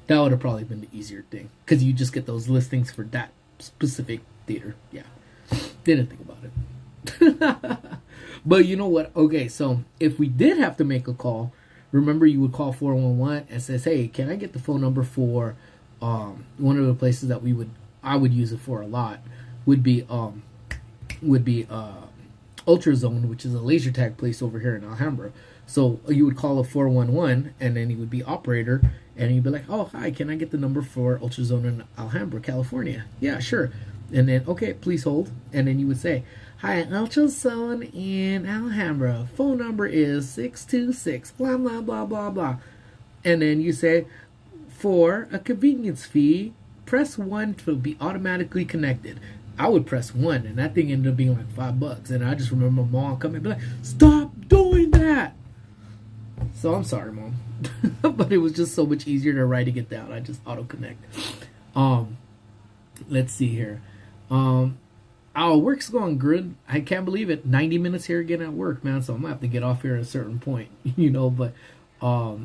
That would have probably been the easier thing. Because you just get those listings for that specific theater. Yeah. Didn't think about it. But you know what? Okay, so if we did have to make a call, remember you would call 411 and says, hey, can I get the phone number for one of the places that I would use it for a lot would be Ultrazone, which is a laser tag place over here in Alhambra. So you would call a 411 and then he would be operator and he'd be like, oh, hi, can I get the number for Ultrazone in Alhambra, California? Yeah, sure. And then, okay, please hold. And then you would say, hi, Ultrazone in Alhambra. Phone number is 626, blah, blah, blah, blah, blah. And then you say, for a convenience fee, press 1 to be automatically connected. I would press 1, and that thing ended up being like $5. And I just remember my mom coming and be like, stop doing that. So I'm sorry, Mom. But it was just so much easier to writing it down. I just auto-connect. Let's see here. Our work's going good. I can't believe it. 90 minutes here again at work, man. So I'm gonna have to get off here at a certain point, you know. But oh,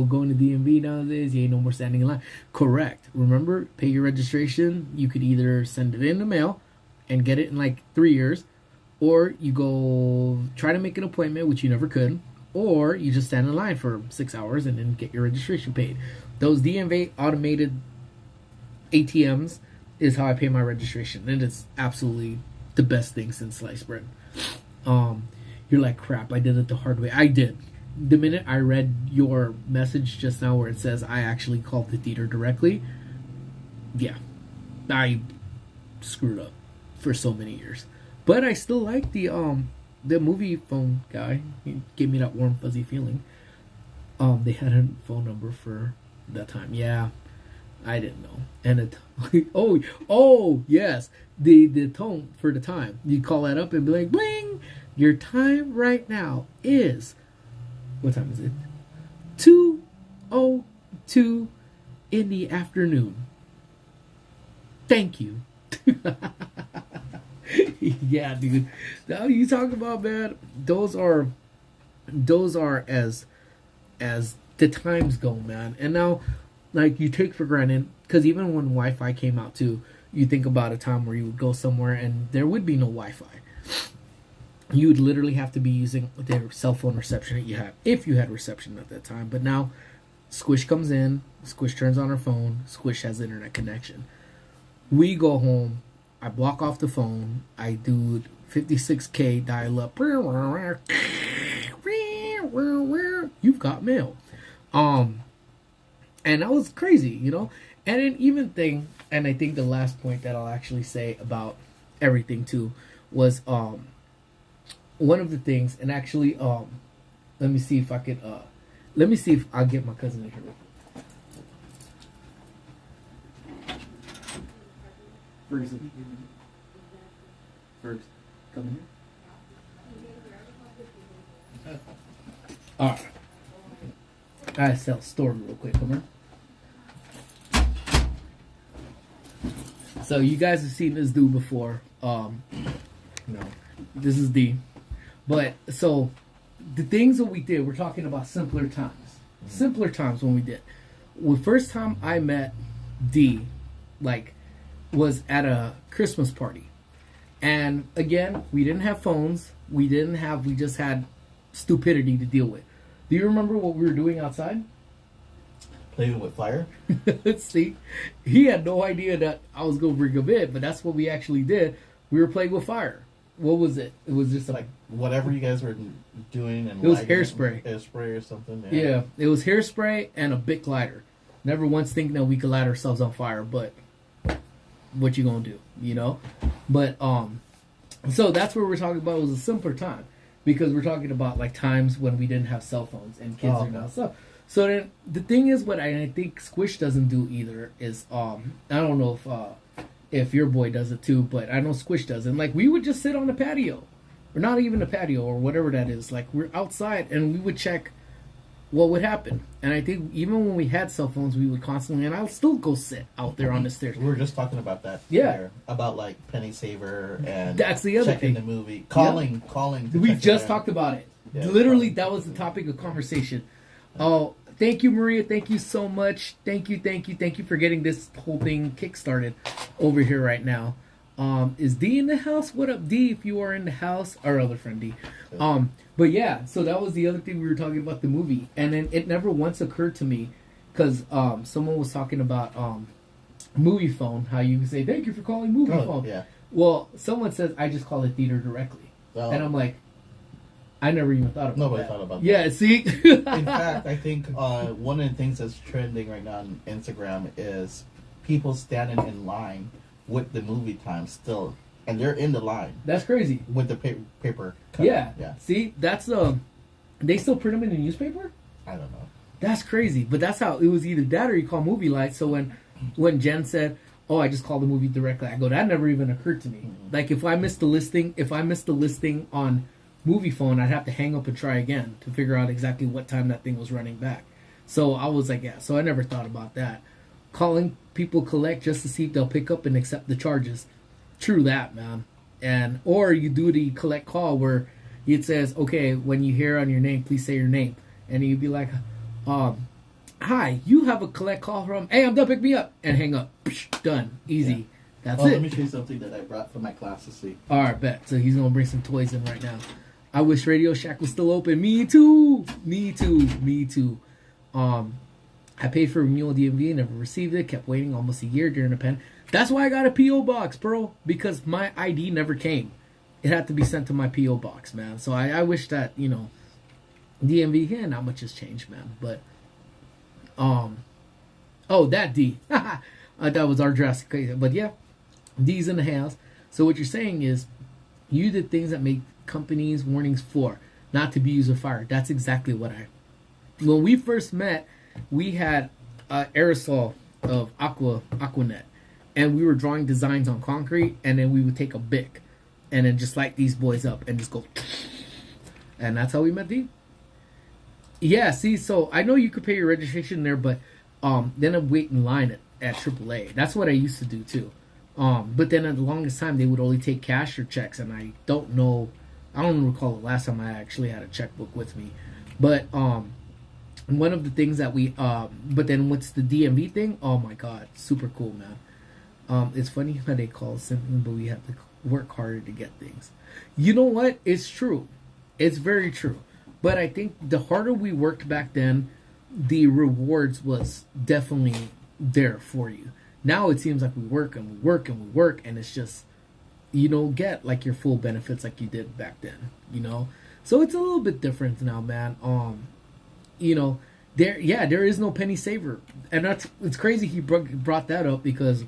going to DMV nowadays, you ain't no more standing in line. Correct. Remember, pay your registration. You could either send it in the mail and get it in like 3 years, or you go try to make an appointment, which you never could, or you just stand in line for 6 hours and then get your registration paid. Those DMV automated ATMs is how I pay my registration, and it's absolutely the best thing since sliced bread. You're like, crap, I did it the hard way. I did. The minute I read your message just now where it says I actually called the theater directly, yeah, I screwed up for so many years. But I still like the movie phone guy. He gave me that warm fuzzy feeling. They had a phone number for that time. Yeah, I didn't know. And it, oh yes, the tone for the time. You call that up and be like, bling, your time right now is, what time is it? 2:02 in the afternoon. Thank you. Yeah, dude. Now you talk about, man, those are as the times go, man. And now, like, you take for granted, because even when Wi-Fi came out too, you think about a time where you would go somewhere and there would be no Wi-Fi. You would literally have to be using the cell phone reception that you have, if you had reception at that time. But now, Squish comes in, Squish turns on her phone, Squish has internet connection. We go home, I block off the phone, I do 56K dial up. You've got mail. And that was crazy, you know? And an even thing, and I think the last point that I'll actually say about everything too, was one of the things, and actually, let me see if I could, let me see if I'll get my cousin in here. Fergus, come in here. Alright. I gotta sell store real quick, come here. So you guys have seen this dude before. No, this is D. But so the things that we did, we're talking about simpler times. Simpler times when we did. The first time I met D, like, was at a Christmas party. And again, we didn't have phones. We just had stupidity to deal with. Do you remember what we were doing outside? Playing with fire? See, he had no idea that I was going to bring him in, but that's what we actually did. We were playing with fire. What was it? It was just like whatever you guys were doing, and it was hairspray. Hairspray or something. Yeah, it was hairspray and a Bic lighter. Never once thinking that we could light ourselves on fire, but what you gonna do, you know? But so that's what we're talking about. It was a simpler time because we're talking about like times when we didn't have cell phones and kids are now so then the thing is what I think Squish doesn't do either is I don't know if your boy does it too, but I know Squish doesn't. Like we would just sit on the patio, or not even a patio or whatever that is. Like we're outside and we would check what would happen. And I think even when we had cell phones, we would constantly, and I'll still go sit out there on the stairs. We were just talking about that. Yeah. There, about like Penny Saver and That's the other checking thing. the movie, calling. to We check just it out. talked about it. Yeah, Literally, calling. that was the topic of conversation. Oh, thank you, Maria. Thank you so much. Thank you for getting this whole thing kickstarted over here right now. Is D in the house? What up, D? If you are in the house, our other friend D. But yeah, so that was the other thing we were talking about the movie, and then it never once occurred to me because someone was talking about movie phone. How you can say thank you for calling movie phone. Yeah. Well, someone says I just call it theater directly, and I'm like, I never even thought about Nobody that. thought about that. Yeah, see. In fact, I think one of the things that's trending right now on Instagram is people standing in line with the movie time still, and they're in the line That's crazy. with the paper. Cut. Yeah. Yeah. See, that's they still print them in the newspaper. I don't know. That's crazy, but that's how it was. Either that or you call movie light. So when Jen said, "Oh, I just called the movie directly," I go, "That never even occurred to me." Mm-hmm. Like if I missed the listing on movie phone, I'd have to hang up and try again to figure out exactly what time that thing was running back. So I was like, yeah. So I never thought about that. Calling people collect just to see if they'll pick up and accept the charges. True that, man. And or you do the collect call where it says, okay, when you hear on your name, please say your name, and you'd be like, hi, you have a collect call from, hey, I'm done, pick me up, and hang up. Psh, done, easy. Yeah. That's Let it. me show you something that I brought from my class to see. All right, bet. So he's gonna bring some toys in right now. I wish Radio Shack was still open. Me too. Me too. I paid for renewal DMV, never received it. Kept waiting almost a year during the pen. That's why I got a PO box, bro. Because my ID never came. It had to be sent to my PO box, man. So I wish that DMV. Yeah, not much has changed, man. But oh, that D. I thought it was our Jurassic case, but yeah, D's in the house. So what you're saying is, you did things that make companies warnings for, not to be used with fire. That's exactly what when we first met, we had aerosol of Aquanet, and we were drawing designs on concrete, and then we would take a Bic, and then just light these boys up and just go, and that's how we met D. Yeah, see, so I know you could pay your registration there, but then I'm waiting in line at AAA. That's what I used to do too. But then at the longest time, they would only take cash or checks, and I don't recall the last time I actually had a checkbook with me. But one of the things that but then what's the DMV thing? Oh my God, super cool, man. It's funny how they call it something, but we have to work harder to get things. You know what? It's true. It's very true. But I think the harder we worked back then, the rewards was definitely there for you. Now it seems like we work and we work and we work, and it's just, you don't get like your full benefits like you did back then, So it's a little bit different now, man. There is no penny saver, and it's crazy he brought that up because,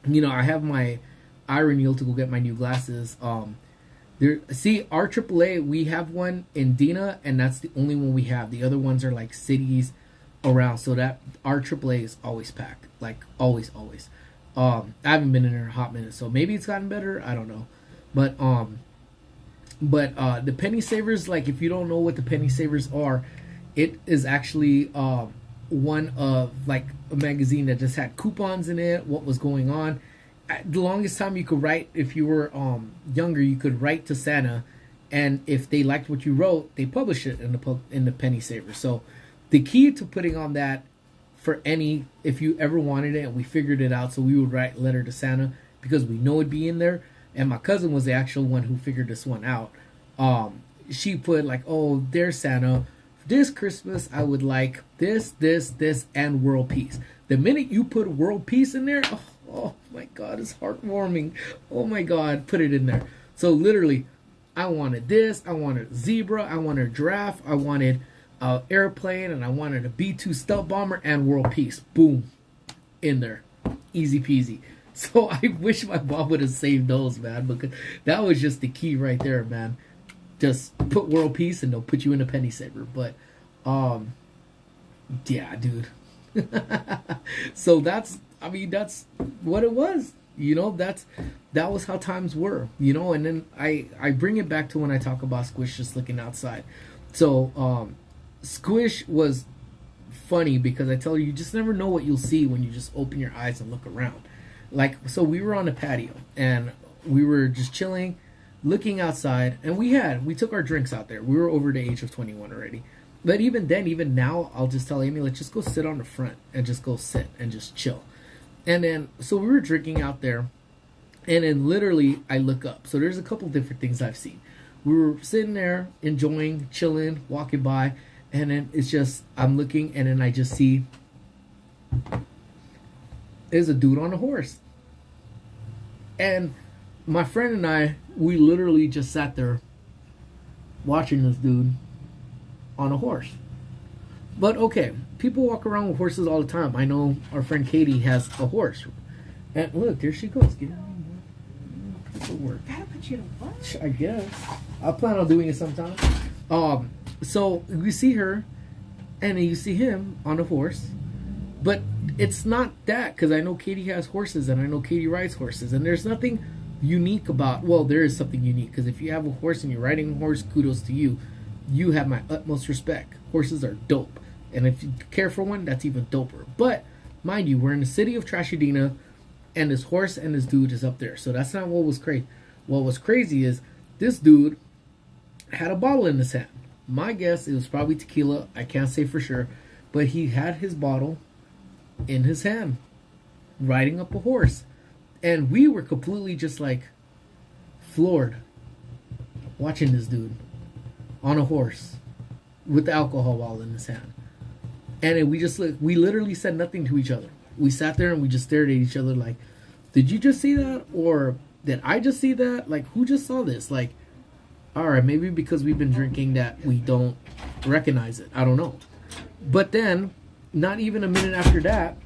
I have my eye renewal to go get my new glasses. Our AAA, we have one in Dina, and that's the only one we have. The other ones are like cities around, so that our AAA is always packed, like always. I haven't been in there in a hot minute, so maybe it's gotten better. I don't know, but the penny savers, like if you don't know what the penny savers are, it is actually one of like a magazine that just had coupons in it. What was going on? The longest time you could write, if you were younger, you could write to Santa, and if they liked what you wrote, they publish it in the penny saver. So the key to putting on that if you ever wanted it, and we figured it out, so we would write letter to Santa because we know it'd be in there. And my cousin was the actual one who figured this one out. She put like, oh, there's Santa. This Christmas, I would like this, and world peace. The minute you put world peace in there, oh my God, it's heartwarming. Oh my God, put it in there. So literally, I wanted this, I wanted a zebra, I wanted a giraffe, I wanted an airplane, and I wanted a B-2 stealth bomber and world peace. Boom, in there, easy peasy. So I wish my mom would have saved those, man, because that was just the key right there, man. Just put world peace and they'll put you in a penny saver. But, yeah, dude. So that's what it was. You know, that was how times were, you know. And then I bring it back to when I talk about Squish just looking outside. So Squish was funny because I tell you just never know what you'll see when you just open your eyes and look around. Like, so we were on the patio and we were just chilling, looking outside, and we took our drinks out there. We were over the age of 21 already. But even then, even now, I'll just tell Amy, let's just go sit on the front and just go sit and just chill. And then, so we were drinking out there, and then literally I look up. So there's a couple different things I've seen. We were sitting there, enjoying, chilling, walking by, and then it's just, I'm looking, and then I just see there's a dude on a horse. And my friend and I, we literally just sat there watching this dude on a horse. But okay, people walk around with horses all the time. I know our friend Katie has a horse. And look, there she goes. Get work. Gotta put you to work. I guess. I plan on doing it sometime. So we see her, and then you see him on a horse. But it's not that, because I know Katie has horses, and I know Katie rides horses. And there's nothing unique about, well, there is something unique, because if you have a horse and you're riding a horse, kudos to you. You have my utmost respect. Horses are dope. And if you care for one, that's even doper. But, mind you, we're in the city of Trashadena, and this horse and this dude is up there. So that's not what was crazy. What was crazy is this dude had a bottle in his hand. My guess, it was probably tequila. I can't say for sure. But he had his bottle in his hand, riding up a horse. And we were completely just like floored watching this dude on a horse with the alcohol bottle in his hand. And then we literally said nothing to each other. We sat there and we just stared at each other like, did you just see that? Or did I just see that? Like, who just saw this? Like, all right, maybe because we've been drinking that we don't recognize it. I don't know. But then, not even a minute after that,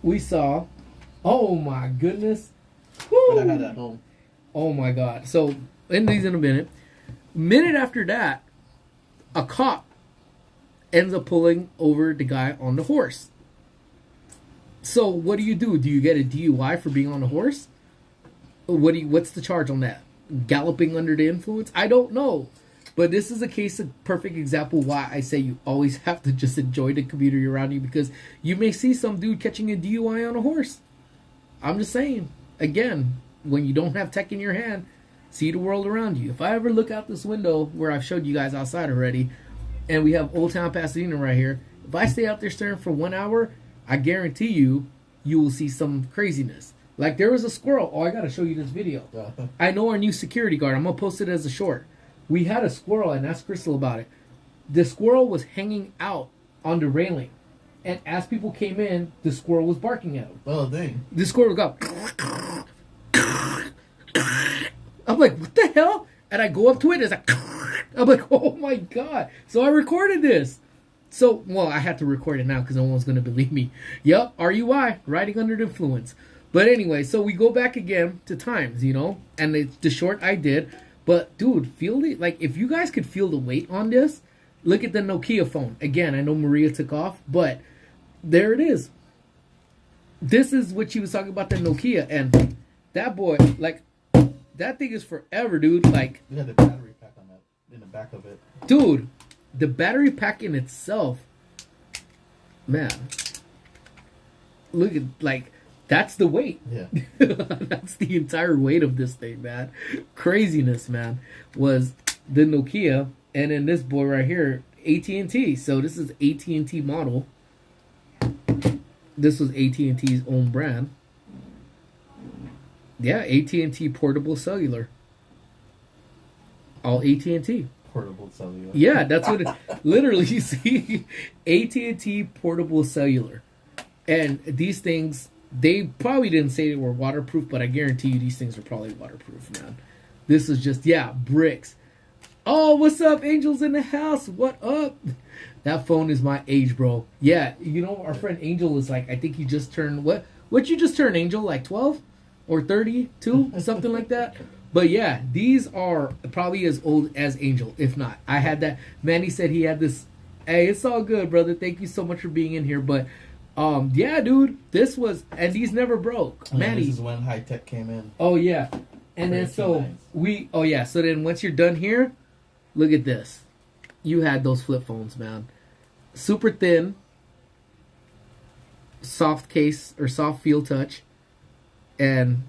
we saw, oh my goodness. But I had at home. Oh my God. So, in these in a minute. Minute after that, a cop ends up pulling over the guy on the horse. So what do? Do you get a DUI for being on a horse? What's the charge on that? Galloping under the influence? I don't know. But this is a perfect example why I say you always have to just enjoy the community around you, because you may see some dude catching a DUI on a horse. I'm just saying. Again, when you don't have tech in your hand, see the world around you. If I ever look out this window where I've showed you guys outside already, and we have Old Town Pasadena right here, if I stay out there staring for 1 hour, I guarantee you will see some craziness. Like there was a squirrel. Oh, I got to show you this video. I know our new security guard. I'm going to post it as a short. We had a squirrel, and asked Crystal about it. The squirrel was hanging out on the railing. And as people came in, the squirrel was barking at him. Oh, dang. The squirrel would go. I'm like, what the hell? And I go up to it, it's like, I'm like, oh my God. So I recorded this. So, well, I had to record it now because no one's going to believe me. Yep, RUI, riding under the influence. But anyway, so we go back again to times, you know, and the short I did. But, dude, feel it. Like, if you guys could feel the weight on this, look at the Nokia phone. Again, I know Maria took off, but there it is. This is what she was talking about, the Nokia. And that boy, like, that thing is forever, dude. Like, you had the battery pack on that in the back of it. Dude, the battery pack in itself, man. Look at, like, that's the weight. Yeah. That's the entire weight of this thing, man. Craziness, man. Was the Nokia, and then this boy right here, AT&T. So this is AT&T model. This was AT&T's own brand. Yeah, AT&T portable cellular. All AT&T. Portable cellular. Yeah, that's what it literally, you see. AT&T portable cellular. And these things, they probably didn't say they were waterproof, but I guarantee you these things are probably waterproof, man. This is just, yeah, bricks. Oh, what's up, Angel's in the house? What up? That phone is my age, bro. Yeah, you know, our friend Angel is like, I think he just turned, what What you just turned, Angel? Like 12 or 32, something like that. But yeah, these are probably as old as Angel, if not. I had that. Manny said he had this. Hey, it's all good, brother. Thank you so much for being in here. But yeah, dude, this was, and these never broke. Yeah, Manny. this is when high tech came in. Oh yeah, and then so oh yeah, so then once you're done here, look at this. You had those flip phones, man. Super thin, soft case or soft feel touch, and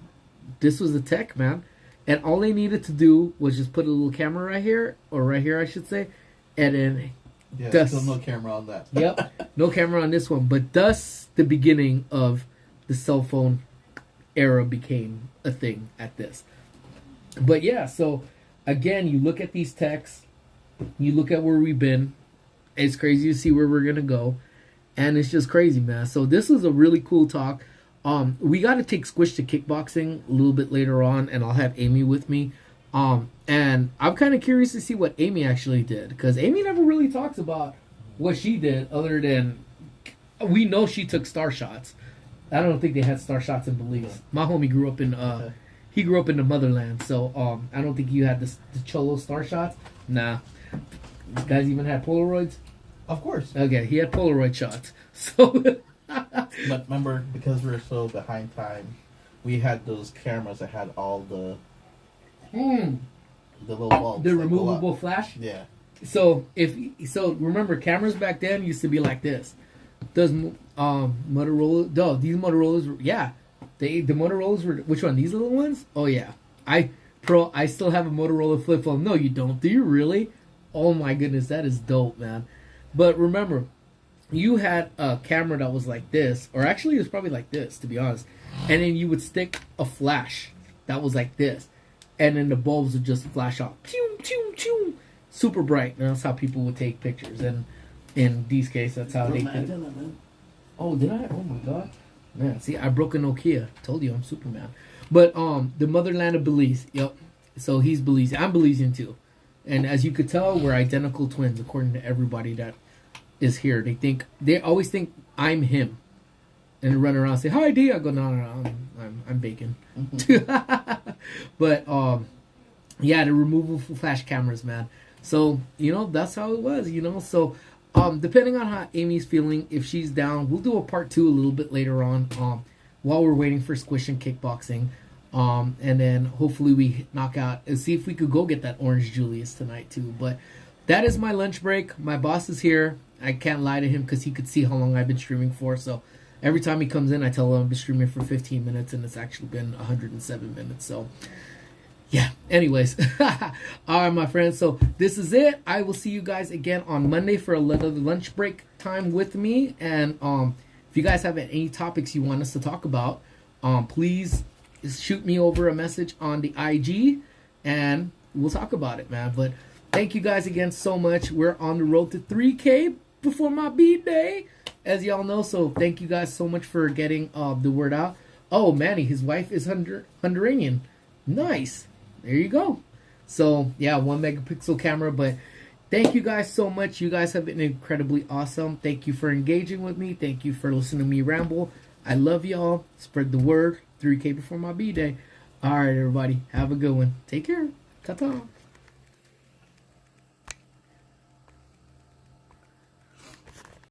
this was the tech, man. And all they needed to do was just put a little camera right here, or right here, I should say, and then yeah, still no camera on that. Yep, no camera on this one, but thus the beginning of the cell phone era became a thing at this. But yeah, so again, you look at these techs, you look at where we've been. It's crazy to see where we're gonna go, and it's just crazy, man. So this was a really cool talk. We got to take Squish to kickboxing a little bit later on, and I'll have Amy with me. And I'm kind of curious to see what Amy actually did, because Amy never really talks about what she did, other than we know she took star shots. I don't think they had star shots in Belize. My homie grew up in he grew up in the motherland, so I don't think you had the Cholo star shots. Nah, you guys even had Polaroids. Of course. Okay, he had Polaroid shots. So, but remember, because we were so behind time, we had those cameras that had all the little bulbs. The that removable go up. flash. Yeah. So remember, cameras back then used to be like this. Those Motorola, no, these Motorola's, yeah, the Motorola's were, which one? These little ones? Oh yeah, I still have a Motorola flip phone. No, you don't. Do you really? Oh my goodness, that is dope, man. But remember, you had a camera that was like this, or actually it was probably like this, to be honest. And then you would stick a flash that was like this, and then the bulbs would just flash off, pew pew pew, super bright. And that's how people would take pictures. And in these cases, that's how they did it. Oh, did I? Oh my god, man! See, I broke a Nokia. Told you I'm Superman. But the motherland of Belize. Yep. So he's Belizean. I'm Belizean too. And as you could tell, we're identical twins, according to everybody that is here. They always think I'm him, and run around and say, "Hi, D." I go, "No, I'm Bacon." Mm-hmm. But yeah, the removable flash cameras, man. So that's how it was. So depending on how Amy's feeling, if she's down, we'll do a part 2 a little bit later on. While we're waiting for Squish and kickboxing. And then hopefully we knock out and see if we could go get that Orange Julius tonight too. But that is my lunch break. My boss is here. I can't lie to him because he could see how long I've been streaming for. So every time he comes in, I tell him I've been streaming for 15 minutes, and it's actually been 107 minutes. So yeah, anyways. All right, my friends. So this is it. I will see you guys again on Monday for another lunch break time with me. And if you guys have any topics you want us to talk about, please shoot me over a message on the IG, and we'll talk about it, man. But thank you guys again so much. We're on the road to 3K before my B-Day, as y'all know. So thank you guys so much for getting the word out. Oh, Manny, his wife is Honduranian. Nice. There you go. So yeah, 1 megapixel camera. But thank you guys so much. You guys have been incredibly awesome. Thank you for engaging with me. Thank you for listening to me ramble. I love y'all. Spread the word. 3K before my B-Day. All right, everybody. Have a good one. Take care. Ta-ta.